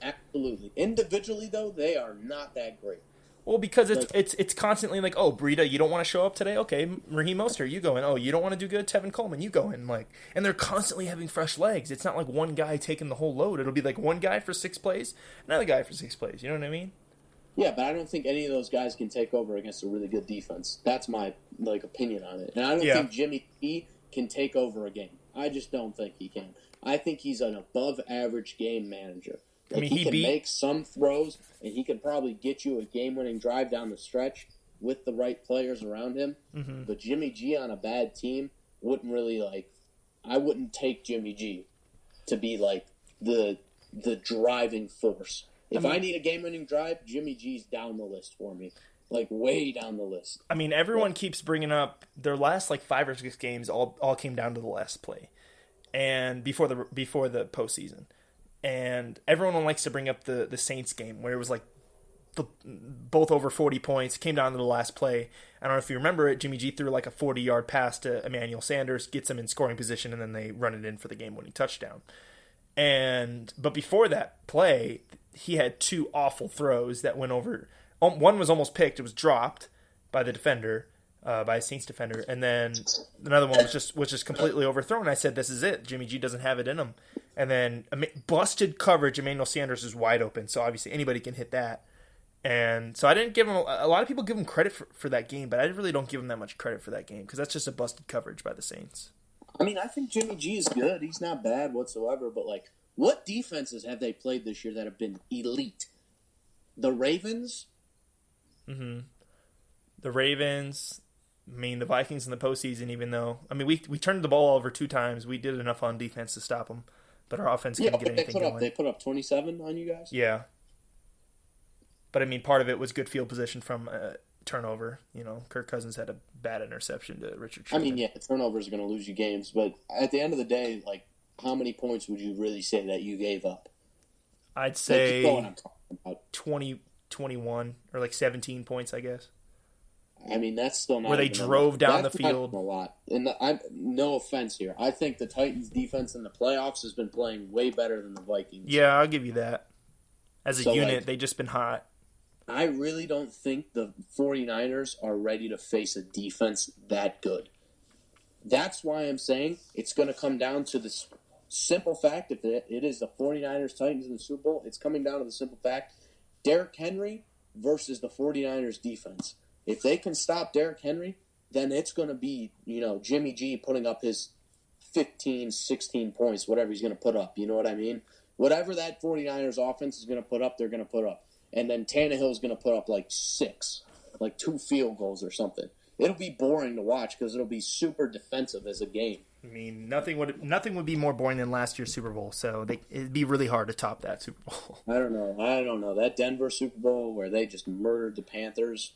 absolutely. Individually, though, they are not that great. Well, because it's constantly like, oh, Breida, you don't want to show up today? Okay, Raheem Mostert, you go in. Oh, you don't want to do good? Tevin Coleman, you go in. Like, and they're constantly having fresh legs. It's not like one guy taking the whole load. It'll be like one guy for 6 plays, another guy for 6 plays. You know what I mean? Yeah, but I don't think any of those guys can take over against a really good defense. That's my opinion on it. And I don't think Jimmy G can take over a game. I just don't think he can. I think he's an above-average game manager. Like, he can make some throws, and he can probably get you a game-winning drive down the stretch with the right players around him. Mm-hmm. But Jimmy G on a bad team wouldn't really, I wouldn't take Jimmy G to be, the driving force. If I need a game-winning drive, Jimmy G's down the list for me. Way down the list. I mean, everyone keeps bringing up their last, 5 or 6 games all came down to the last play. And before the postseason. And everyone likes to bring up the Saints game where it was both over 40 points, came down to the last play. I don't know if you remember it. Jimmy G threw a 40-yard pass to Emmanuel Sanders, gets him in scoring position, and then they run it in for the game-winning touchdown. But before that play, he had 2 awful throws that went over. One was almost picked. It was dropped by the defender, by a Saints defender, and then another one was just completely overthrown. I said, "This is it. Jimmy G doesn't have it in him." And then busted coverage. Emmanuel Sanders is wide open, so obviously anybody can hit that. And so I didn't give him a lot of people give him credit for that game, but I really don't give him that much credit for that game because that's just a busted coverage by the Saints. I mean, I think Jimmy G is good. He's not bad whatsoever. But what defenses have they played this year that have been elite? The Ravens. Mm-hmm. The Ravens. I mean, the Vikings in the postseason, even though, we turned the ball over 2 times. We did enough on defense to stop them, but our offense couldn't get anything going. They put up 27 on you guys? Yeah. But, part of it was good field position from turnover. Kirk Cousins had a bad interception to Richard Sherman. Turnovers are going to lose you games, but at the end of the day, how many points would you really say that you gave up? I'd say 20, 21, or 17 points, I guess. That's still not where they drove down the field a lot. And no offense here, I think the Titans' defense in the playoffs has been playing way better than the Vikings. Yeah, I'll give you that. As a unit, they've just been hot. I really don't think the 49ers are ready to face a defense that good. That's why I'm saying it's going to come down to this simple fact. If it is the 49ers Titans in the Super Bowl, it's coming down to the simple fact: Derrick Henry versus the 49ers defense. If they can stop Derrick Henry, then it's going to be, Jimmy G putting up his 15, 16 points, whatever he's going to put up. You know what I mean? Whatever that 49ers offense is going to put up, they're going to put up. And then Tannehill's going to put up 6, 2 field goals or something. It'll be boring to watch because it'll be super defensive as a game. Nothing would be more boring than last year's Super Bowl, so it'd be really hard to top that Super Bowl. I don't know. That Denver Super Bowl where they just murdered the Panthers,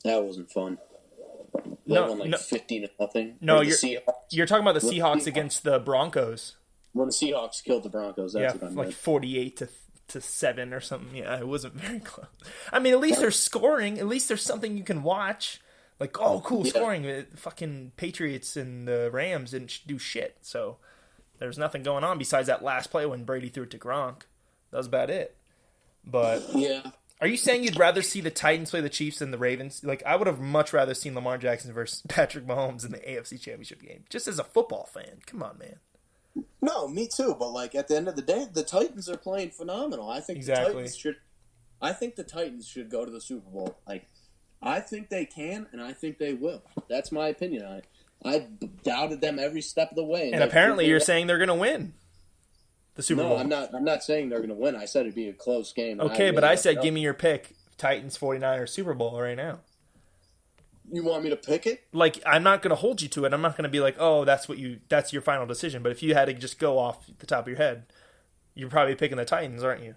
that wasn't fun. They won 50-0. No, you're talking about the Seahawks against the Broncos. When the Seahawks killed the Broncos, that's what I meant. 48 to 7 or something. Yeah, it wasn't very close. At least they're scoring. At least there's something you can watch. Scoring. Fucking Patriots and the Rams didn't do shit. So there's nothing going on besides that last play when Brady threw it to Gronk. That was about it. But yeah. Are you saying you'd rather see the Titans play the Chiefs than the Ravens? I would have much rather seen Lamar Jackson versus Patrick Mahomes in the AFC Championship game. Just as a football fan. Come on, man. No, me too. But at the end of the day, the Titans are playing phenomenal. I think the Titans should go to the Super Bowl. I think they can, and I think they will. That's my opinion on it. I doubted them every step of the way, and apparently you're saying they're going to win the Super Bowl. No, I'm not saying they're going to win. I said it'd be a close game. Okay, but I said give me your pick: Titans, 49ers, Super Bowl right now. You want me to pick it? Like, I'm not going to hold you to it. I'm not going to be like, oh, that's your final decision. But if you had to just go off the top of your head, you're probably picking the Titans, aren't you?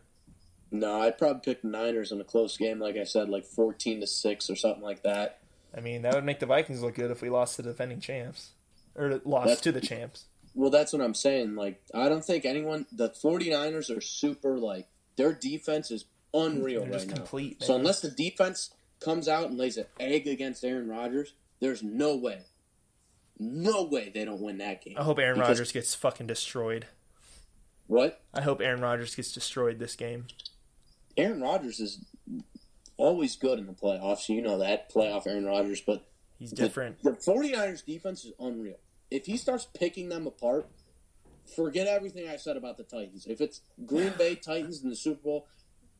No, I'd probably pick the Niners in a close game, like I said, like 14-6 or something like that. I mean, that would make the Vikings look good if we lost to the defending champs. Or lost to the champs. Well, that's what I'm saying. Like, I don't think the 49ers are super, like, their defense is unreal right now. Complete, man. So unless the defense comes out and lays an egg against Aaron Rodgers, there's no way they don't win that game. I hope Aaron Rodgers gets fucking destroyed. What? I hope Aaron Rodgers gets destroyed this game. Aaron Rodgers is always good in the playoffs. You know that, playoff Aaron Rodgers. But he's different. The 49ers defense is unreal. If he starts picking them apart, forget everything I said about the Titans. If it's Green Bay Titans in the Super Bowl,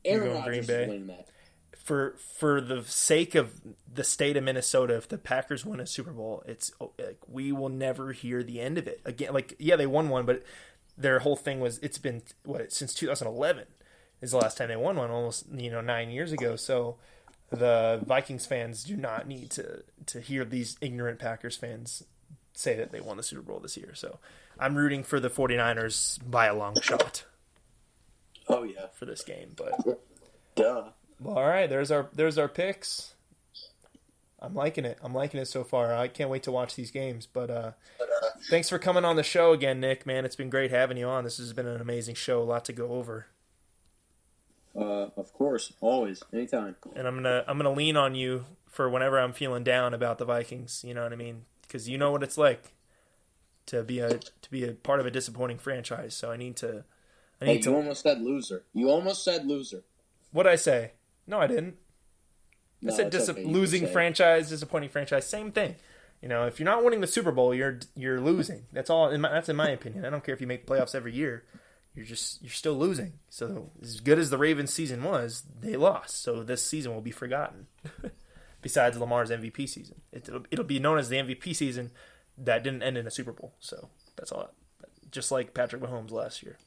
Aaron Rodgers is winning that. For the sake of the state of Minnesota, if the Packers win a Super Bowl, it's like we will never hear the end of it again. Like, yeah, they won one, but their whole thing was it's been since 2011 is the last time they won one, almost 9 years ago. So the Vikings fans do not need to hear these ignorant Packers fans say that they won the Super Bowl this year. So I'm rooting for the 49ers by a long shot. Oh yeah, for this game, but duh. Well, all right, there's our picks. I'm liking it. So far. I can't wait to watch these games. But thanks for coming on the show again, Nick. Man, it's been great having you on. This has been an amazing show. A lot to go over. Of course, always, anytime. And I'm gonna lean on you for whenever I'm feeling down about the Vikings. You know what I mean? Because you know what it's like to be a part of a disappointing franchise. So I need to. You almost said loser. What'd I say? No, I didn't. No, I said okay, losing franchise, disappointing franchise, same thing. If you're not winning the Super Bowl, you're losing. That's all. That's in my opinion. I don't care if you make the playoffs every year. You're still losing. So as good as the Ravens season was, they lost. So this season will be forgotten. Besides Lamar's MVP season, it'll be known as the MVP season that didn't end in a Super Bowl. So that's all. Just like Patrick Mahomes last year.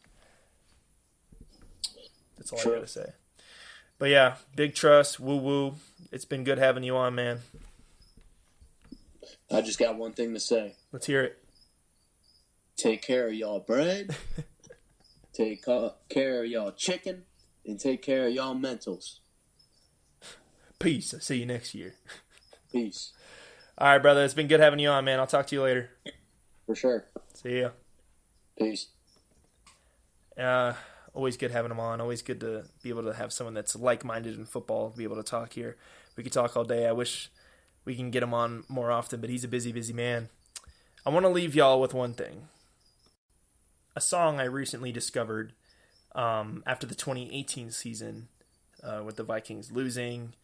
That's all I gotta say. But yeah, big trust, woo woo. It's been good having you on, man. I just got one thing to say. Let's hear it. Take care of y'all bread. Take care of y'all chicken. And take care of y'all mentals. Peace. I'll see you next year. Peace. All right, brother. It's been good having you on, man. I'll talk to you later. For sure. See ya. Peace. Always good having him on. Always good to be able to have someone that's like-minded in football, be able to talk here. We could talk all day. I wish we can get him on more often, but he's a busy, busy man. I want to leave y'all with one thing. A song I recently discovered after the 2018 season with the Vikings losing,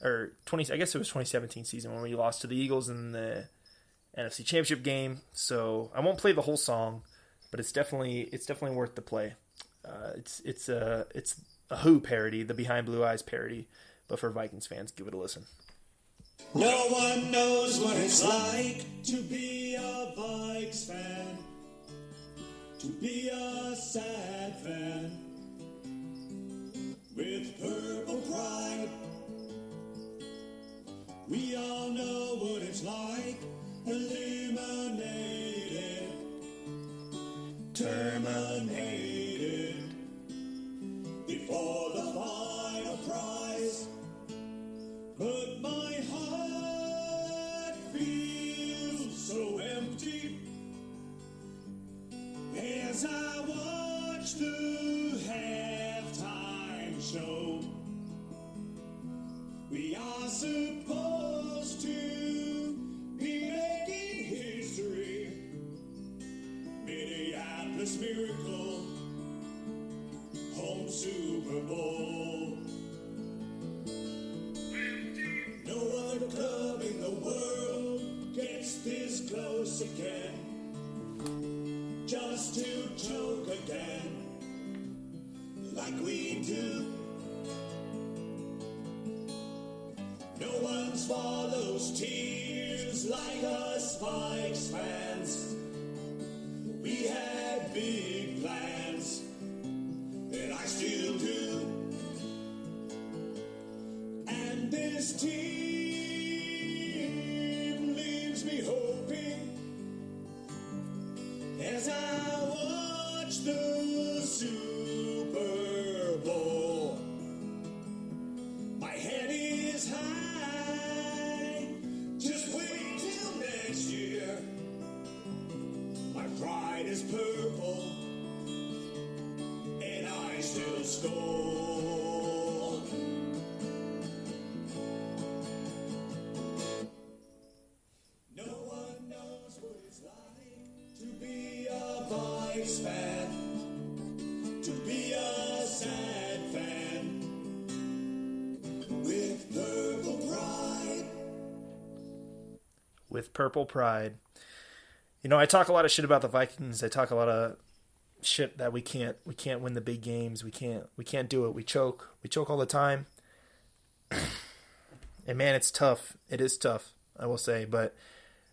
I guess it was 2017 season when we lost to the Eagles in the NFC Championship game. So I won't play the whole song, but it's definitely worth the play. It's a Who parody, the Behind Blue Eyes parody, but for Vikings fans, give it a listen. No one knows what it's like to be a Vikes fan, to be a sad fan, with purple pride. We all know what it's like, eliminated, terminated, before the final prize. But my heart feels so empty as I watch the halftime show. We are supposed to be making history. Minneapolis Miracle, home Super Bowl. No other club in the world gets this close again, just to choke again, like we do. No one swallows tears like us Vikes fans. We had big plans, and I still do. And this team leaves me hoping as I watch the Super Bowl. My head is high, just wait till next year. My pride is purple, and I still score. No one knows what it's like to be a Vikes fan, to be a sad fan with purple pride. With purple pride. You know, I talk a lot of shit about the Vikings. I talk a lot of shit that we can't win the big games. We can't do it. We choke all the time. And man, it's tough. It is tough, I will say. But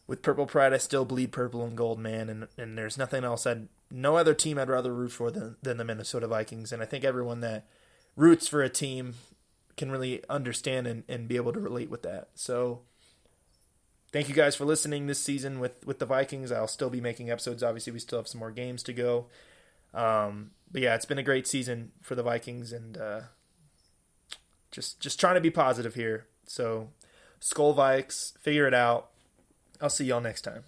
with purple pride, I still bleed purple and gold, man. And there's nothing else no other team I'd rather root for than the Minnesota Vikings. And I think everyone that roots for a team can really understand and be able to relate with that. So thank you guys for listening this season with the Vikings. I'll still be making episodes. Obviously, we still have some more games to go. But yeah, it's been a great season for the Vikings, and just trying to be positive here. So, Skull Vikes, figure it out. I'll see y'all next time.